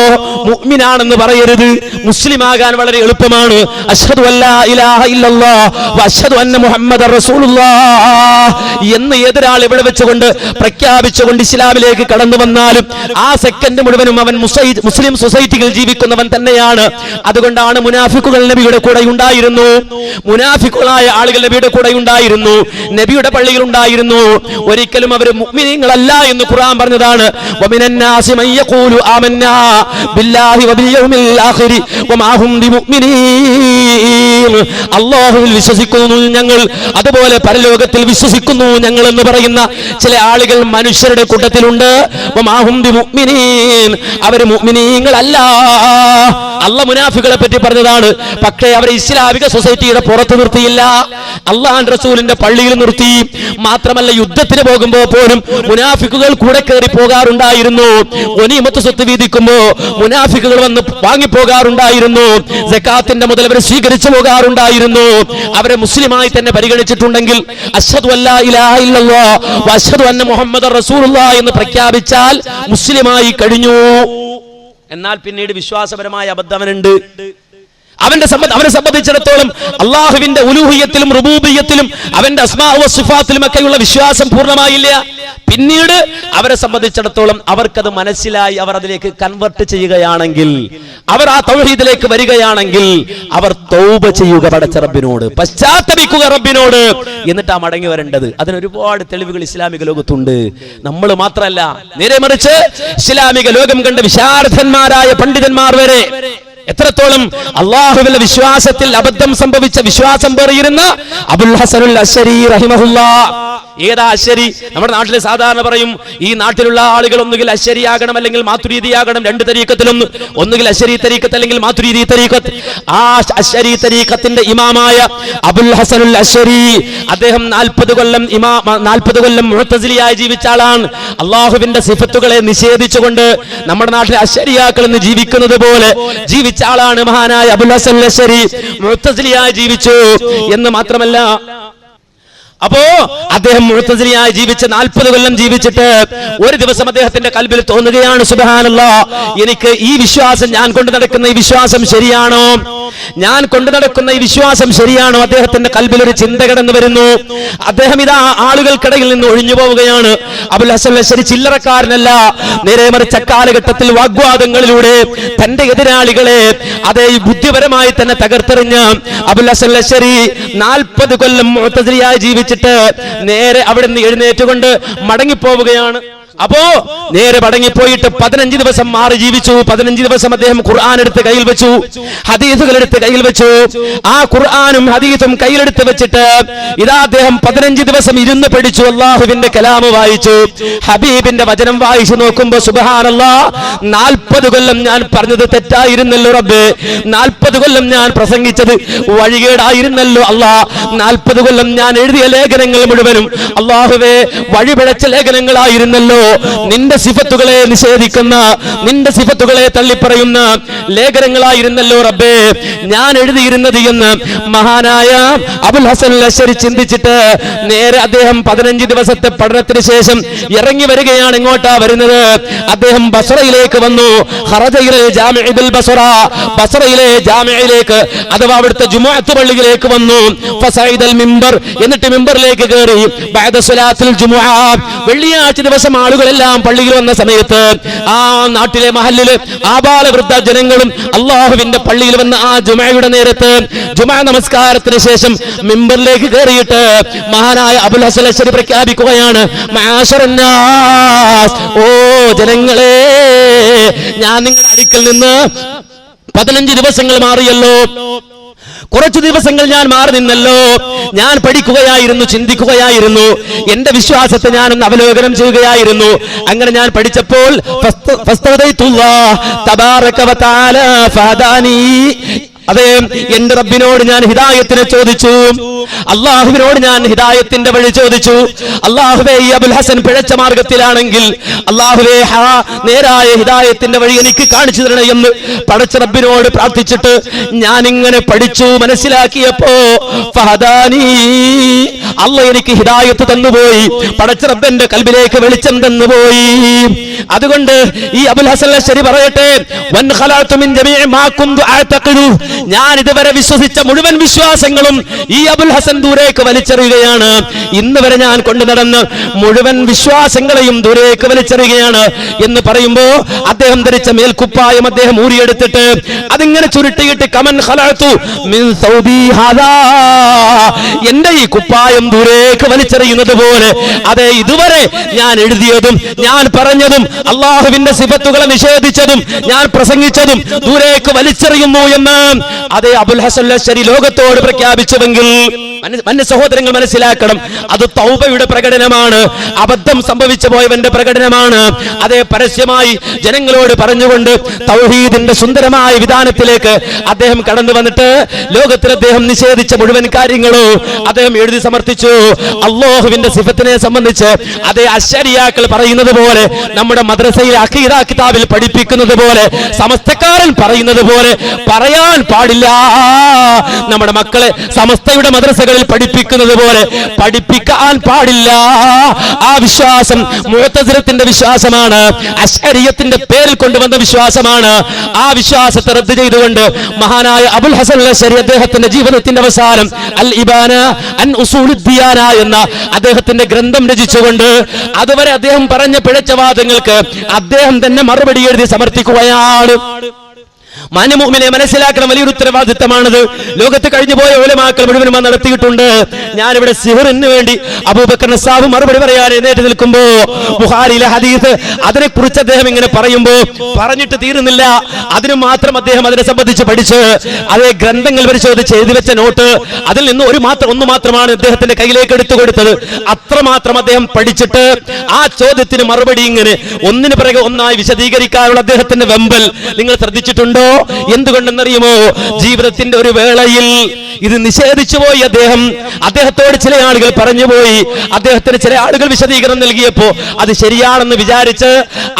[SPEAKER 2] മുഅ്മിനാണെന്ന് പറയരുത്. മുസ്ലിമാകാൻ വളരെ എളുപ്പമാണ്. അഷ്ഹദു അല്ലാ ഇലാഹ ഇല്ലല്ലാഹ് വ അഷ്ഹദു അന്ന മുഹമ്മദർ റസൂലുള്ളാഹ് എന്ന് ഏതൊരാൾ ഇവിടെ വെച്ചുകൊണ്ട് പ്രഖ്യാപിച്ചുകൊണ്ട് ഇസ്ലാമിലേക്ക് കടന്നു വന്നാലും ആ സെക്കൻഡ് മുഴുവനും അവൻ മുസ്ലിം സൊസൈറ്റിയിൽ ജീവിക്കുന്നവൻ തന്നെയാണ്. അതുകൊണ്ടാണ് മുനാഫിക്കുകൾ നബിയുടെ കൂടെ ഉണ്ടായിരുന്നു. മുനാഫിക്കുകളായ ആളുകൾ നബിയുടെ കൂടെ ഉണ്ടായിരുന്നു, നബിയുടെ പള്ളിയിൽ ഉണ്ടായിരുന്നു. ഒരിക്കലും അവർ മുഅ്മിനീങ്ങളല്ല എന്ന് ഖുർആൻ പറഞ്ഞതാണ്. വമിനന്നാസി മൻ യഖൂലു ആമന്നാ ബില്ലാഹി വബിൽ യൗമിൽ ആഖിരി വമാ ഹും ബിമുഅ്മിനീൻ, അല്ലാഹുവിൽ വിശ്വസിക്കുന്നു ഞങ്ങൾ, അതുപോലെ പരലോകത്തിൽ വിശ്വസിക്കുന്നു ഞങ്ങൾ എന്ന് പറയുന്ന ചില ആളുകൾ മനുഷ്യരുടെ കൂട്ടത്തിലുണ്ട്. വമാ ഹും ബിമുഅ്മിനീൻ, അവർ മുഅ്മിനീങ്ങളല്ല. അല്ലാഹ് മുനാഫികളെ പറ്റി പറഞ്ഞതാണ്. പക്ഷേ അവരെ ഇസ്ലാമിക സൊസൈറ്റിയുടെ പുറത്ത് നിർത്തിയില്ല, അള്ളാഹുവിന്റെ റസൂലിന്റെ പള്ളിയിൽ നിർത്തി. മാത്രമല്ല യുദ്ധത്തിന് പോകുമ്പോ പോലും മുനാഫിക്കുകൾ കൂടെ കയറി പോകാറുണ്ടായിരുന്നു. ഗനീമത്ത് സ്വത്ത് വീതിക്കുമ്പോ മുനാഫിക്കുകൾ വന്ന് വാങ്ങിപ്പോകാറുണ്ടായിരുന്നു. സക്കാത്തിന്റെ മുതൽ അവരെ സ്വീകരിച്ചു പോകാറുണ്ടായിരുന്നു. അവരെ മുസ്ലിമായി തന്നെ പരിഗണിച്ചിട്ടുണ്ടെങ്കിൽ അഷ്ഹദു അല്ലാ ഇലാഹ ഇല്ലല്ലാഹ് വ അഷ്ഹദു അന്ന മുഹമ്മദർ റസൂലുള്ളാഹ് എന്ന് പ്രഖ്യാപിച്ചാൽ മുസ്ലിമായി കഴിഞ്ഞു. എന്നാൽ പിന്നീട് വിശ്വാസപരമായ അബദ്ധവനുണ്ട്. അവനെ സംബന്ധിച്ചിടത്തോളം അള്ളാഹുവിന്റെ ഉലൂഹിയത്തിലും റുബൂബിയത്തിലും അവന്റെ അസ്മാഉ വസിഫാത്തിലും ഒക്കെയുള്ള വിശ്വാസം പൂർണ്ണമായില്ല. പിന്നീട് അവരെ സംബന്ധിച്ചിടത്തോളം അവർക്കത് മനസ്സിലായി, അവർ അതിലേക്ക് കൺവെർട്ട് ചെയ്യുകയാണെങ്കിൽ, അവർ ആ തൗഹീദിലേക്ക് വരികയാണെങ്കിൽ അവർ തൗബ ചെയ്യുക പടച്ച റബ്ബിനോട്, പശ്ചാത്തപിക്കുക റബ്ബിനോട്, എന്നിട്ടാ മടങ്ങി വരേണ്ടത്. അതിന് ഒരുപാട് തെളിവുകൾ ഇസ്ലാമിക ലോകത്തുണ്ട്. നമ്മൾ മാത്രമല്ല, നേരെ മറിച്ച് ഇസ്ലാമിക ലോകം കണ്ട വിശാരദന്മാരായ പണ്ഡിതന്മാർ വരെ എത്രത്തോളം അള്ളാഹുവിന്റെ വിശ്വാസത്തിൽ അബദ്ധം സംഭവിച്ച വിശ്വാസം പറയുന്ന അബുൽ ഹസനുൽ അശ്ശരി റഹിമഹുല്ലാഹ്. ഏതാ അശ്ശരി? നമ്മുടെ നാട്ടിൽ സാധാരണ പറയും, ഈ നാട്ടിലുള്ള ആളുകൾ ഒന്നുകിൽ അശ്ശരി ആകണം അല്ലെങ്കിൽ മാതുരീദി ആകണം. രണ്ട് തരീഖത്തിലൊന്ന്, ഒന്നുകിൽ അശ്ശരി തരീഖത്ത് അല്ലെങ്കിൽ മാതുരീദി തരീഖത്ത്. ആ അശ്ശരി തരീഖത്തിന്റെ ഇമാമായ അബുൽ ഹസനുൽ അശ്ശരി, അദ്ദേഹം 40 കൊല്ലം മുഅ്തസിലിയായി ജീവിച്ച ആളാണ്. അള്ളാഹുവിന്റെ സിഫത്തുകളെ നിഷേധിച്ചുകൊണ്ട് നമ്മുടെ നാട്ടിലെ അശ്ശരിയാക്കൾ എന്ന് ജീവിക്കുന്നത് പോലെ ജീവിച്ച ആളാണ് മഹാനായ അബുൽ ഹസൻ അശ്ശരി. മുഅ്തസിലിയായി ജീവിച്ചു എന്ന് മാത്രമല്ല, അപ്പോ അദ്ദേഹം മുഅ്തസിലിയായി ജീവിച്ച് 40 കൊല്ലം ജീവിച്ചിട്ട് ഒരു ദിവസം അദ്ദേഹത്തിന്റെ കൽബിൽ തോന്നുകയാണ്, സുബ്ഹാനല്ലാഹ്, എനിക്ക് ഈ വിശ്വാസം, ഞാൻ കൊണ്ടു നടക്കുന്ന ഈ വിശ്വാസം ശരിയാണോ? ഞാൻ കൊണ്ടു നടക്കുന്ന ഈ വിശ്വാസം ശരിയാണോ? അദ്ദേഹത്തിന്റെ കൽബിൽ ഒരു ചിന്ത കടന്നു വരുന്നു. അദ്ദേഹം ഇതാ ആളുകൾക്കിടയിൽ നിന്ന് ഒഴിഞ്ഞു പോവുകയാണ്. അബുൽ ഹസൻ അശ്ശരി ചില്ലറക്കാരനല്ല, നേരെ മറിച്ച് അക്കാലഘട്ടത്തിൽ വാഗ്വാദങ്ങളിലൂടെ തന്റെ എതിരാളികളെ അതേ ബുദ്ധിപരമായി തന്നെ തകർത്തെറിഞ്ഞ അബുൽ ഹസൻ അശ്ശരി 40 കൊല്ലം മുഅ്തസിലിയായി ജീവിച്ചിട്ട് നേരെ അവിടെ നിന്ന് എഴുന്നേറ്റുകൊണ്ട് മടങ്ങിപ്പോവുകയാണ്. അപ്പോ നേരെ മടങ്ങിപ്പോയിട്ട് 15 ദിവസം മാറി ജീവിച്ചു. 15 ദിവസം അദ്ദേഹം ഖുർആൻ എടുത്ത് കയ്യിൽ വെച്ചു, ഹദീസുകൾ എടുത്ത് കയ്യിൽ വെച്ചു. ആ ഖുർആനും ഹദീസും കയ്യിലെടുത്ത് വെച്ചിട്ട് ഇതാ അദ്ദേഹം 15 ദിവസം ഇരുന്ന് പഠിച്ചു, അള്ളാഹുവിന്റെ കലാമ് വായിച്ചു, ഹബീബിന്റെ വചനം വായിച്ചു. നോക്കുമ്പോ സുബ്ഹാനല്ലാഹ്, 40 കൊല്ലം ഞാൻ പറഞ്ഞത് തെറ്റായിരുന്നല്ലോ റബ്ബേ, 40 കൊല്ലം ഞാൻ പ്രസംഗിച്ചത് വഴികേടായിരുന്നല്ലോ അല്ലാ, 40 കൊല്ലം ഞാൻ എഴുതിയ ലേഖനങ്ങൾ മുഴുവനും അള്ളാഹുവേ വഴിപിഴച്ച ലേഖനങ്ങളായിരുന്നല്ലോ, നിന്റെ സിഫത്തുകളെ നിഷേധിക്കുന്ന, നിന്റെ സിഫത്തുകളെ തള്ളിപ്പറയുന്ന ലേഖനങ്ങളായിരുന്നല്ലോ റബ്ബേ ഞാൻ എഴുതിയിരുന്നത് എന്ന് മഹാനായ അബുൽ ഹസൻ അശ്ശരി ചിന്തിച്ചിട്ട് നേരെ അദ്ദേഹം 15 ദിവസത്തെ പഠനത്തിന് ശേഷം ഇറങ്ങി വരികയാണ്. എങ്ങോട്ടാ വരുന്നത്? അദ്ദേഹം ബസ്രയിലേക്ക് വന്നു. ഖറജയിലെ ജാമിഉൽ ബസ്ര, ബസ്രയിലെ ജാമിഅയിലേക്ക് അഥവാ അവിടുത്തെ ജുമുഅത്ത് പള്ളിയിലേക്ക് വന്നു. ഫസൈദൽ മിമ്പർ, എന്നിട്ട് മിമ്പറിലേക്ക് കയറി. ബഅദ സ്വലാത്തുൽ ജുമുഅ, വെള്ളിയാഴ്ച ദിവസം ആളുകളെല്ലാം പള്ളിയിൽ വന്ന സമയത്ത് ആ നാട്ടിലെ മഹല്ലില് ആബാലവൃദ്ധ ജനങ്ങളും അള്ളാഹുവിന്റെ പള്ളിയിൽ വന്ന ആ ജുമുഅയുടെ നേരത്ത് ജുമുഅ നമസ്കാരത്തിന് ശേഷം മിമ്പറിലേക്ക് കയറിയിട്ട് മഹാനായ അബുൽ ഹസൻ അശ്ശരി പ്രഖ്യാപിക്കുകയാണ്, മഅശറന്നാസ്, ഓ ജനങ്ങളെ, ഞാൻ നിങ്ങളുടെ അടുക്കൽ നിന്ന് 15 ദിവസങ്ങൾ മാറിയല്ലോ, കുറച്ചു ദിവസങ്ങൾ ഞാൻ മാറി നിന്നല്ലോ, ഞാൻ പഠിക്കുകയായിരുന്നു, ചിന്തിക്കുകയായിരുന്നു, എന്റെ വിശ്വാസത്തെ ഞാനൊന്ന് അവലോകനം ചെയ്യുകയായിരുന്നു. അങ്ങനെ ഞാൻ പഠിച്ചപ്പോൾ അതെ, എന്റെ റബ്ബിനോട് ഞാൻ ഹിദായത്തിനെ ചോദിച്ചു, അള്ളാഹുവിനോട് ഞാൻ ഹിദായത്തിന്റെ വഴി ചോദിച്ചു. അള്ളാഹുവേ, ഈ അബുൽ ഹസൻ പിഴച്ച മാർഗത്തിലാണെങ്കിൽ അള്ളാഹുവേ നേരായ ഹിദായത്തിന്റെ വഴി എനിക്ക് കാണിച്ചു തരണേ എന്ന് പടച്ച റബ്ബിനോട് പ്രാർത്ഥിച്ചിട്ട് ഞാൻ ഇങ്ങനെ പഠിച്ചു. മനസ്സിലാക്കിയപ്പോ ഫഹദാനി, അള്ള എനിക്ക് ഹിദായത്ത് തന്നുപോയി, പടച്ച റബ്ബിന്റെ കൽബിലേക്ക് വെളിച്ചം തന്നുപോയി. അതുകൊണ്ട് ഈ അബുൽ ഹസൻ അശ്ശരി പറയട്ടെ, വൻ ഖലഅതു മിൻ ജമീഇ മാ കുന്തു അഅതഖിദു, ഞാൻ ഇതുവരെ വിശ്വസിച്ച മുഴുവൻ വിശ്വാസങ്ങളും ഈ അബുൽ ഹസൻ ദൂരേക്ക് വലിച്ചെറിയുകയാണ്. ഇന്ന് വരെ ഞാൻ കൊണ്ടു നടന്ന മുഴുവൻ വിശ്വാസങ്ങളെയും ദൂരേക്ക് വലിച്ചെറിയുകയാണ് എന്ന് പറയുമ്പോ അദ്ദേഹം ധരിച്ച മേൽക്കുപ്പായം അദ്ദേഹം ഊരിയെടുത്തിട്ട് അതിങ്ങനെ ചുരുട്ടിയിട്ട് കമൻ ഖലഅതു മിൻ സൗബി ഹാദാ, എന്റെ ഈ കുപ്പായം ദൂരേക്ക് വലിച്ചെറിയുന്നത് പോലെ അതെ ഇതുവരെ ഞാൻ എഴുതിയതും ഞാൻ പറഞ്ഞതും അള്ളാഹുവിന്റെ സിഫത്തുകളെ നിഷേധിച്ചതും ഞാൻ പ്രസംഗിച്ചതും ദൂരേക്ക് വലിച്ചെറിയുന്നു എന്ന് അതേ അബുൽ ഹസൻ അശ്ശരി ലോകത്തോട് പ്രഖ്യാപിച്ചുവെങ്കിൽ സഹോദരങ്ങൾ മനസ്സിലാക്കണം, അത് തൗബയുടെ പ്രകടനമാണ്, അബദ്ധം സംഭവിച്ചു പോയവന്റെ പ്രകടനമാണ്. അതേ പരസ്യമായി ജനങ്ങളോട് പറഞ്ഞുകൊണ്ട് തൗഹീദിന്റെ സുന്ദരമായ വിധാനത്തിലേക്ക് അദ്ദേഹം കടന്നു വന്നിട്ട് ലോകത്തിൽ അദ്ദേഹം നിഷേധിച്ച മുഴുവൻ കാര്യങ്ങളും അദ്ദേഹം എഴുതി സമർപ്പിച്ചു. അല്ലാഹുവിന്റെ സിഫത്തിനെ സംബന്ധിച്ച് അതേ അശ്ശരിയാക്കൾ പറയുന്നത് പോലെ, നമ്മുടെ മദ്രസയിൽ അഖീദ കിതാബിൽ പഠിപ്പിക്കുന്നത് പോലെ, സമസ്തക്കാരൻ പറയുന്നത് പോലെ പറയാൻ പാടില്ല. നമ്മുടെ മക്കളെ സമസ്തയുടെ മദ്രസകളിൽ പഠിപ്പിക്കുന്നത് പോലെ പഠിപ്പിക്കാൻ പാടില്ല. ആ വിശ്വാസം മുഅ്തസിലത്തിന്റെ വിശ്വാസമാണ്, അശ്അരിയത്തിന്റെ പേരിൽ കൊണ്ടുവന്ന വിശ്വാസമാണ്. ആ വിശ്വാസത്തെ റദ്ദ് ചെയ്തുകൊണ്ട് മഹാനായ അബുൽ ഹസൻ അശ്ശരി അദ്ദേഹത്തിന്റെ ജീവിതത്തിന്റെ അവസാനം അൽ ഇബാന അൻ ഉസൂലുദ് ദിയാന എന്ന അദ്ദേഹത്തിന്റെ ഗ്രന്ഥം രചിച്ചുകൊണ്ട് അതുവരെ അദ്ദേഹം പറഞ്ഞ പിഴച്ച വാദങ്ങൾക്ക് അദ്ദേഹം തന്നെ മറുപടി എഴുതി സമർപ്പിക്കുകയാണ്. മാന്യമുഅ്മിനെ മനസ്സിലാക്കണം, വലിയൊരു ഉത്തരവാദിത്തമാണത്. ലോകത്ത് കഴിഞ്ഞു പോയ ഉലമാക്കൾ മുഴുവനും നടത്തിയിട്ടുണ്ട്. ഞാനിവിടെ സിഹറിന് വേണ്ടി അബൂബക്കർ നസാബ് മറുപടി പറയാൻ എഴുന്നേറ്റ് നിൽക്കുമ്പോ ബുഖാരിയിലെ ഹദീസ് അതിനെ കുറിച്ച് അദ്ദേഹം ഇങ്ങനെ പറയുമ്പോ പറഞ്ഞിട്ട് തീരുന്നില്ല. അതിന് മാത്രം അദ്ദേഹം അതിനെ സംബന്ധിച്ച് പഠിച്ച് അതേ ഗ്രന്ഥങ്ങൾ പരിശോധിച്ച് എഴുതി വെച്ച നോട്ട് അതിൽ നിന്ന് ഒന്ന് മാത്രമാണ് അദ്ദേഹത്തിന്റെ കയ്യിലേക്ക് എടുത്തു കൊടുത്തത്. അത്രമാത്രം അദ്ദേഹം പഠിച്ചിട്ട് ആ ചോദ്യത്തിന് മറുപടി ഇങ്ങനെ ഒന്നിന് പിറകെ ഒന്നായി വിശദീകരിക്കാനുള്ള അദ്ദേഹത്തിന്റെ വെമ്പൽ നിങ്ങൾ ശ്രദ്ധിച്ചിട്ടുണ്ടോ? എന്തുകൊണ്ടെന്നറിയുമോ? ജീവിതത്തിന്റെ ഒരു വേളയിൽ ഇത് നിഷേധിച്ചു പോയി അദ്ദേഹത്തോട് ചില ആളുകൾ പറഞ്ഞുപോയി. അദ്ദേഹത്തിന് ചില ആളുകൾ വിശദീകരണം നൽകിയപ്പോ അത് ശരിയാണെന്ന് വിചാരിച്ച്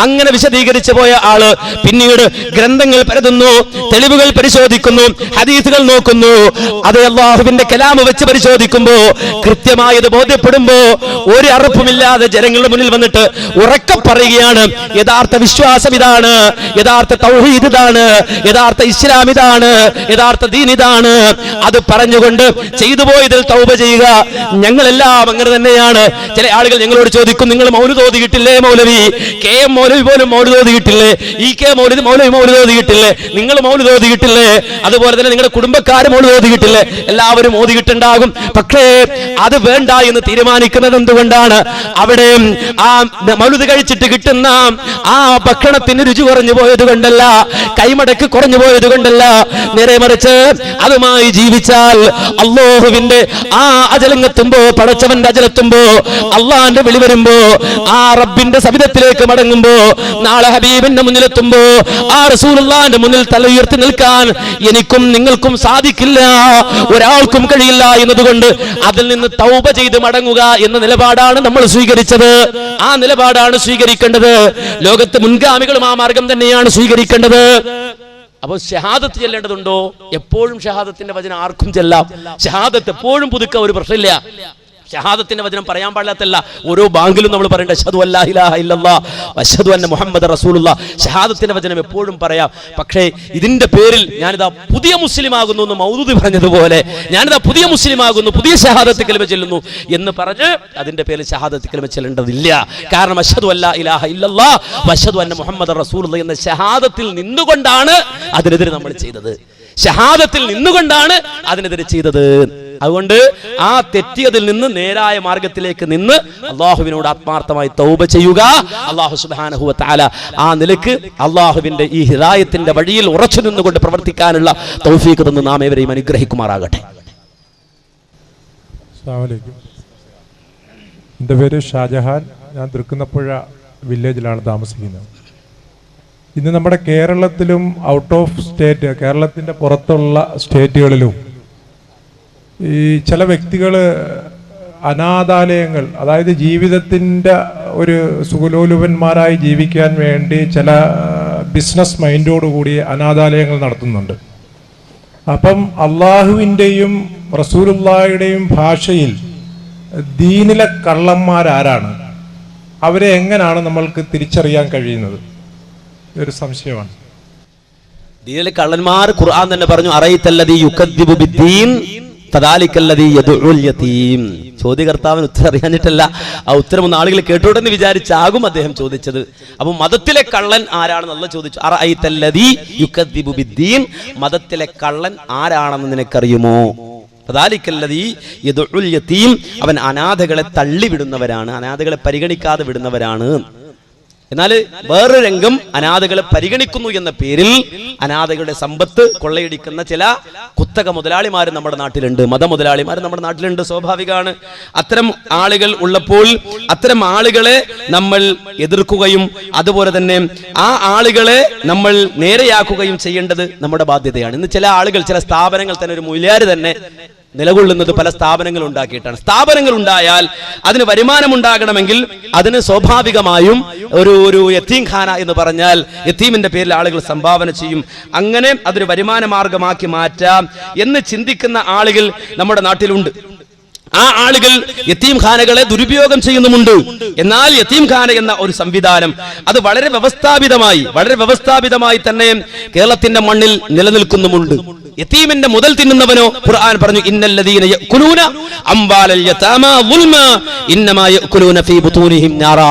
[SPEAKER 2] അങ്ങനെ വിശദീകരിച്ചു പോയ ആള് പിന്നീട് ഗ്രന്ഥങ്ങൾ പരതുന്നു, തെളിവുകൾ പരിശോധിക്കുന്നു, ഹദീസുകൾ നോക്കുന്നു. അത് അല്ലാഹുവിന്റെ കലാമ് വെച്ച് പരിശോധിക്കുമ്പോ കൃത്യമായത് ബോധ്യപ്പെടുമ്പോ ഒരു അറപ്പുമില്ലാതെ ജനങ്ങളുടെ മുന്നിൽ വന്നിട്ട് ഉറക്കെ പറയുകയാണ്, യഥാർത്ഥ വിശ്വാസം ഇതാണ്, യഥാർത്ഥ തൗഹീദ് ഇതാണ്, യഥാർത്ഥ ഇസ്ലാം ഇതാണ്, യഥാർത്ഥ ദീൻ ഇതാണ്. അത് പറഞ്ഞുകൊണ്ട് ചെയ്തു പോയതിൽ തൗബ ചെയ്യുക. ഞങ്ങളെല്ലാം അങ്ങനെ തന്നെയാണ്. ചില ആളുകൾ ഞങ്ങളോട് ചോദിക്കും, നിങ്ങൾ മൗലിദ് ഓതിയിട്ടില്ലേ മൗലവി? കെ എം മൗലവി പോലും മൗലിദ് ഓതിയിട്ടില്ലേ? ഇ കെ മൗലവി മൗലിദ് ഓതിയിട്ടില്ലേ? നിങ്ങൾ മൗലിദ് ഓതിയിട്ടില്ലേ? അതുപോലെ തന്നെ നിങ്ങളുടെ കുടുംബക്കാർ മൗലിദ് ഓതിയിട്ടില്ലേ? എല്ലാവരും ഓതിയിട്ടുണ്ടാകും. പക്ഷേ അത് വേണ്ട എന്ന് തീരുമാനിക്കുന്നത് എന്തുകൊണ്ടാണ്? അവിടെ ആ മൗലിദ് കഴിച്ചിട്ട് കിട്ടുന്ന ആ ഭക്ഷണത്തിന് രുചി കുറഞ്ഞു പോയത് കൊണ്ടല്ല, കൈമടക്ക് കുറഞ്ഞു പോയത് കൊണ്ടല്ല, നേരെ മറിച്ച് അതുമായി ജീവിച്ചാൽ അല്ലാഹുവിന്റെ ആ അജലങ്ങെത്തുമ്പോ, പടച്ചവന്റെ അജലെത്തുമ്പോ, അള്ളാന്റെ വിളി വരുമ്പോ, ആ റബ്ബിന്റെ സവിധത്തിലേക്ക് മടങ്ങുമ്പോ, നാളെ ഹബീബിന്റെ മുന്നിലെത്തുമ്പോ ആ റസൂലുള്ളാഹിന്റെ മുന്നിൽ തല ഉയർത്തി നിൽക്കാൻ എനിക്കും നിങ്ങൾക്കും സാധിക്കില്ല, ഒരാൾക്കും കഴിയില്ല എന്നതുകൊണ്ട് അതിൽ നിന്ന് തൗബ ചെയ്ത് മടങ്ങുക എന്ന നിലപാടാണ് നമ്മൾ സ്വീകരിച്ചത്. ആ നിലപാടാണ് സ്വീകരിക്കേണ്ടത്. ലോകത്തെ മുൻഗാമികളും ആ മാർഗം തന്നെയാണ് സ്വീകരിക്കേണ്ടത്. അപ്പോൾ ഷഹാദത്ത് ചെല്ലേണ്ടതുണ്ടോ? എപ്പോഴും ഷഹാദത്തിന്റെ വചനം ആർക്കും ചെല്ലാം. ഷഹാദത്ത് എപ്പോഴും പുതുക്കുക ഒരു പ്രശ്നമില്ല. ഷഹാദത്തിന്റെ വചനം പറയാൻ പാടില്ലാത്തല്ല. ഓരോ ബാങ്കിലും നമ്മൾ പറയേണ്ട അശ്ഹദു അല്ലാ ഇലാഹ ഇല്ലല്ലാഹ് വഅശ്ഹദു അന്ന മുഹമ്മദ റസൂലുള്ളാഹ്. ഷഹാദത്തിന്റെ വചനം എപ്പോഴും പറയാം. പക്ഷേ ഇതിന്റെ പേരിൽ ഞാനിതാ പുതിയ മുസ്ലിം ആകുന്നു എന്ന് മൗദൂദി പറഞ്ഞതുപോലെ, ഞാനിതാ പുതിയ മുസ്ലിം ആകുന്നു, പുതിയ ഷഹാദത്ത് കലിമ ചെല്ലുന്നു എന്ന് പറഞ്ഞ് അതിന്റെ പേരിൽ ഷഹാദത്ത് കലിമ ചെല്ലേണ്ടതില്ല. കാരണം അശ്ഹദു അല്ലാ ഇലാഹ ഇല്ലല്ലാഹ് വഅശ്ഹദു അന്ന മുഹമ്മദ റസൂലുള്ളാഹ് എന്ന ഷഹാദത്തിൽ നിന്നുകൊണ്ടാണ് അതിനെതിരെ നമ്മൾ ചെയ്തത്. ഷഹാദത്തിൽ നിന്നുകൊണ്ടാണ് അതിനെതിരെ ചെയ്തത്. അതുകൊണ്ട് ആ തെറ്റിയതിൽ നിന്ന് നേരായ മാർഗത്തിലേക്ക് നിന്ന് അള്ളാഹുവിനോട് ആത്മാർത്ഥമായി തൗബ ചെയ്യുക. അള്ളാഹു സുബ്ഹാനഹു വ തആല ആ നിലക്ക് അള്ളാഹുവിന്റെ ഈ ഹിദായത്തിന്റെ വഴിയിൽ ഉറച്ചു നിന്നുകൊണ്ട് പ്രവർത്തിക്കാനുള്ള തൗഫീഖ് തന്ന് നാം ഏവരെയും അനുഗ്രഹിക്കുമാറാകട്ടെ.
[SPEAKER 4] അസ്സലാമു അലൈക്കും. എൻ്റെ പേര് ഷാജഹാൻ. ഞാൻ തൃക്കുന്നപ്പുഴ വില്ലേജിലാണ് താമസിക്കുന്നത്. ഇന്ന് നമ്മുടെ കേരളത്തിലും ഔട്ട് ഓഫ് സ്റ്റേറ്റ്, കേരളത്തിൻ്റെ പുറത്തുള്ള സ്റ്റേറ്റുകളിലും ഈ ചില വ്യക്തികൾ അനാഥാലയങ്ങൾ, അതായത് ജീവിതത്തിൻ്റെ ഒരു സുഖലോലുപന്മാരായി ജീവിക്കാൻ വേണ്ടി ചില ബിസിനസ് മൈൻഡോടുകൂടി അനാഥാലയങ്ങൾ നടത്തുന്നുണ്ട്. അപ്പം അള്ളാഹുവിൻ്റെയും റസൂലുള്ളാഹിയുടെയും ഭാഷയിൽ ദീനിലെ കള്ളന്മാരാരാണ്? അവരെ എങ്ങനെയാണ് നമ്മൾക്ക് തിരിച്ചറിയാൻ കഴിയുന്നത്? ഒരു സംശയമാണ്.
[SPEAKER 2] ദീനിലെ കള്ളന്മാർ ഖുർആൻ തന്നെ പറഞ്ഞു, അറൈതല്ലദീ യുകദ്ദിബു ബിദ്ദീൻ ഫദാലിക്കല്ലദീ യദ്ഉൽ യതീം. ചോദ്യകർത്താവിന് ഉത്തരം അറിയാഞ്ഞിട്ടല്ല, ആ ഉത്തരം ഒന്ന് ആളുകൾ കേട്ടോട്ടെന്ന് വിചാരിച്ചാകും അദ്ദേഹം ചോദിച്ചത്. അപ്പൊ മതത്തിലെ കള്ളൻ ആരാണെന്ന് അല്ലാഹു ചോദിച്ചു. അറൈതല്ലദീ യുകദ്ദിബു ബിദ്ദീൻ, മതത്തിലെ കള്ളൻ ആരാണെന്ന് നിനക്കറിയുമോ? ഫദാലിക്കല്ലദീ യദ്ഉൽ യതീം, അവൻ അനാഥകളെ തള്ളിവിടുന്നവരാണ്, അനാഥകളെ പരിഗണിക്കാതെ വിടുന്നവരാണ്. എന്നാൽ വേറൊരു രംഗം അനാഥകളെ പരിഗണിക്കുന്നു എന്ന പേരിൽ അനാഥകളുടെ സമ്പത്ത് കൊള്ളയടിക്കുന്ന ചില കുത്തക മുതലാളിമാർ നമ്മുടെ നാട്ടിലുണ്ട്, മതമുതലാളിമാർ നമ്മുടെ നാട്ടിലുണ്ട്. സ്വാഭാവികമാണ്. അത്തരം ആളുകൾ ഉള്ളപ്പോൾ അത്തരം ആളുകളെ നമ്മൾ എതിർക്കുകയും അതുപോലെ തന്നെ ആ ആളുകളെ നമ്മൾ നേരെയാക്കുകയും ചെയ്യേണ്ടത് നമ്മുടെ ബാധ്യതയാണ്. ഇന്ന് ചില ആളുകൾ, ചില സ്ഥാപനങ്ങൾ തന്നെ, ഒരു മുല്യാര് തന്നെ നിലകൊള്ളുന്നത് പല സ്ഥാപനങ്ങൾ ഉണ്ടാക്കിയിട്ടാണ്. സ്ഥാപനങ്ങൾ ഉണ്ടായാൽ അതിന് വരുമാനം ഉണ്ടാകണമെങ്കിൽ അതിന് സ്വാഭാവികമായും ഒരു യതീംഖാന എന്ന് പറഞ്ഞാൽ യതീമിന്റെ പേരിൽ ആളുകൾ സംഭാവന ചെയ്യും. അങ്ങനെ അതൊരു വരുമാന മാർഗമാക്കി മാറ്റാം എന്ന് ചിന്തിക്കുന്ന ആളുകൾ നമ്മുടെ നാട്ടിലുണ്ട്. ആ ആളുകൾ യതീംഖാനകളെ ദുരുപയോഗം ചെയ്യുന്നുമുണ്ട്. എന്നാൽ യതീംഖാന എന്ന ഒരു സംവിധാനം അത് വളരെ വ്യവസ്ഥാപിതമായി തന്നെ കേരളത്തിന്റെ മണ്ണിൽ നിലനിൽക്കുന്നുമുണ്ട്. യതീമിന്റെ മുതൽ തിന്നുന്നവനോ ഖുർആൻ പറഞ്ഞു, ഇന്നല്ലദീന യഅകുലൂന അംവാലൽ യതാമാ ളുൽമ ഇന്നമാ യഅകുലൂന ഫീ ബുതൂനിഹിം നാറാ.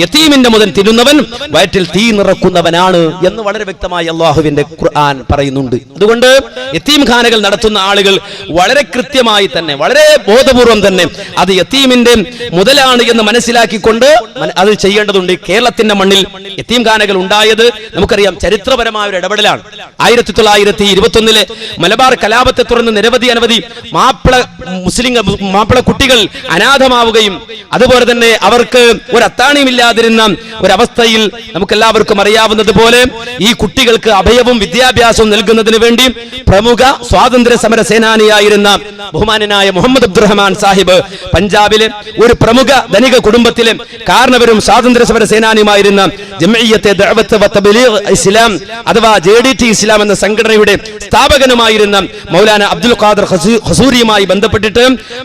[SPEAKER 2] യതീമിന്റെ മുതൽ തിന്നുന്നവൻ വയറ്റിൽ തീ നിറക്കുന്നവനാണ് എന്ന് വളരെ വ്യക്തമായി അല്ലാഹുവിന്റെ ഖുർആൻ പറയുന്നുണ്ട്. അതുകൊണ്ട് യതീംഖാനകൾ നടത്തുന്ന ആളുകൾ വളരെ കൃത്യമായി തന്നെ, വളരെ ബോധപൂർവം തന്നെ അത് യതീമിന്റെ മുതലാണ് എന്ന് മനസ്സിലാക്കിക്കൊണ്ട് അത് ചെയ്യേണ്ടതുണ്ട്. കേരളത്തിന്റെ മണ്ണിൽ യതീംഖാനകൾ ഉണ്ടായത് നമുക്കറിയാം, ചരിത്രപരമായ ഒരു ഇടപെടലാണ്. 1921 മലബാർ കലാപത്തെ തുടർന്ന് അനവധി മാപ്പിള കുട്ടികൾ അനാഥമാവുകയും അതുപോലെ തന്നെ അവർക്ക് ഒരു അത്താണിയുമില്ലാതിരുന്ന ഒരവസ്ഥയിൽ നമുക്കെല്ലാവർക്കും അറിയാവുന്നത് പോലെ ഈ കുട്ടികൾക്ക് അഭയവും വിദ്യാഭ്യാസവും നൽകുന്നതിന് വേണ്ടി പ്രമുഖ സ്വാതന്ത്ര്യ സമര സേനാനിയായിരുന്ന ബഹുമാനനായ മുഹമ്മദ് അബ്ദുറഹ്മാൻ സാഹിബ് പഞ്ചാബിലെ ഒരു പ്രമുഖ ധനിക കുടുംബത്തിലെ കാരണവരും സ്വാതന്ത്ര്യ സമര സേനാനിയുമായിരുന്ന ജംഇയ്യത്തെ ദഅവത്ത് വ തബ്ലീഗ് ഇസ്ലാം അഥവാ JDT ഇസ്ലാം ഇസ്ലാം എന്ന സംഘടനയുടെ സ്ഥാപകനുമായിരുന്ന മൗലാന അബ്ദുൽ ഖാദർ ഹസൂരിയുമായി ബന്ധപ്പെട്ടിട്ട്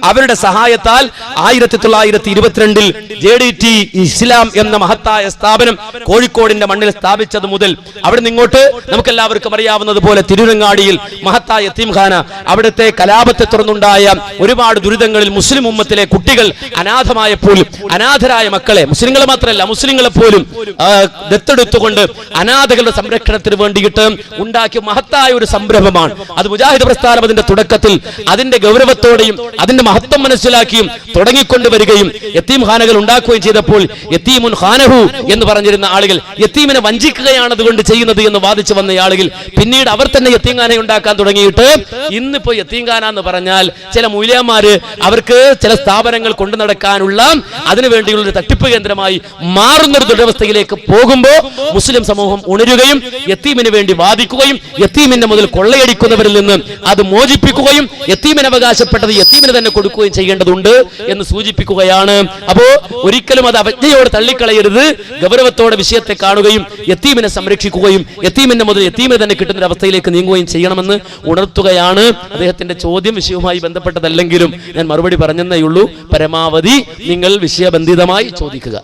[SPEAKER 2] അവരുടെ സഹായത്താൽ 1922 JDT ഇസ്ലാം എന്ന മഹത്തായ സ്ഥാപനം കോഴിക്കോടിന്റെ മണ്ണിൽ സ്ഥാപിച്ചത് മുതൽ അവിടെ നിങ്ങോട്ട് നമുക്കെല്ലാവർക്കും അറിയാവുന്നതുപോലെ തിരുരങ്ങാടിയിൽ മഹത്തായ യതീംഖാന, അവിടുത്തെ കലാപത്തെ തുടർന്നുണ്ടായ ഒരുപാട് ദുരിതങ്ങളിൽ മുസ്ലിം ഉമ്മത്തിലെ കുട്ടികൾ അനാഥമായപ്പോൾ അനാഥരായ മക്കളെ, മുസ്ലിങ്ങളെ മാത്രമല്ല മുസ്ലിങ്ങളെ പോലും ദത്തെടുത്തുകൊണ്ട് അനാഥകളുടെ സംരക്ഷണത്തിന് വേണ്ടിയിട്ട് ഉണ്ടാക്കിയ മഹത്തായ ഒരു സംരംഭമാണ് അത്. മുജാഹിദ് പ്രസ്ഥാനം അതിന്റെ തുടക്കത്തിൽ അതിന്റെ ഗൗരവത്തോടെയും അതിന്റെ മഹത്വം മനസ്സിലാക്കിയും തുടങ്ങിക്കൊണ്ടുവരികയും യതീംഖാനകൾ ഉണ്ടാക്കുകയും ചെയ്തപ്പോൾ യതീമുൻ ഖാനഹു എന്ന് പറഞ്ഞിരുന്ന ആളുകൾ യതീമിനെ വഞ്ചിക്കുകയാണ് അതുകൊണ്ട് ചെയ്യുന്നത് എന്ന് വാദിച്ചു വന്ന ആളുകൾ പിന്നീട് അവർ തന്നെ യതീംഖാന ഉണ്ടാക്കാൻ തുടങ്ങിയിട്ട് ഇന്നിപ്പോ യതീംഖാന എന്ന് പറഞ്ഞാൽ ചില മൂല്യന്മാര് അവർക്ക് ചില സ്ഥാപനങ്ങൾ കൊണ്ടു നടക്കാനുള്ള അതിനുവേണ്ടിയുള്ള ഒരു തട്ടിപ്പ് കേന്ദ്രമായി മാറുന്ന ഒരു ദുരവസ്ഥയിലേക്ക് പോകുമ്പോൾ മുസ്ലിം സമൂഹം ഉണരുകയും യതീമിന് വേണ്ടി വാദിക്കുകയും യതീമിന്റെ മുതൽ കൊള്ളയടിക്കുന്നവരിൽ നിന്ന് അത് മോചിപ്പിക്കുകയും യതീമിന് അവകാശപ്പെട്ടത് യതീമിന് തന്നെ കൊടുക്കുകയും ചെയ്യേണ്ടതുണ്ട് എന്ന് സൂചിപ്പിക്കുകയാണ്. അപ്പോ ഒരിക്കലും അത് അവജ്ഞയോട് തള്ളിക്കളയരുത്, ഗൗരവത്തോടെ വിഷയത്തെ കാണുകയും യതീമിനെ സംരക്ഷിക്കുകയും യതീമിന്റെ മുതൽ യതീമിന് തന്നെ കിട്ടുന്ന ഒരു അവസ്ഥയിലേക്ക് നീങ്ങുകയും ചെയ്യണമെന്ന് ഉണർത്തുകയാണ്. അദ്ദേഹത്തിന്റെ ചോദ്യം വിഷയവുമായി ബന്ധപ്പെട്ടതല്ലെങ്കിലും ഞാൻ മറുപടി പറഞ്ഞെന്നേ ഉള്ളൂ. പരമാവധി നിങ്ങൾ വിഷയബന്ധിതമായി ചോദിക്കുക.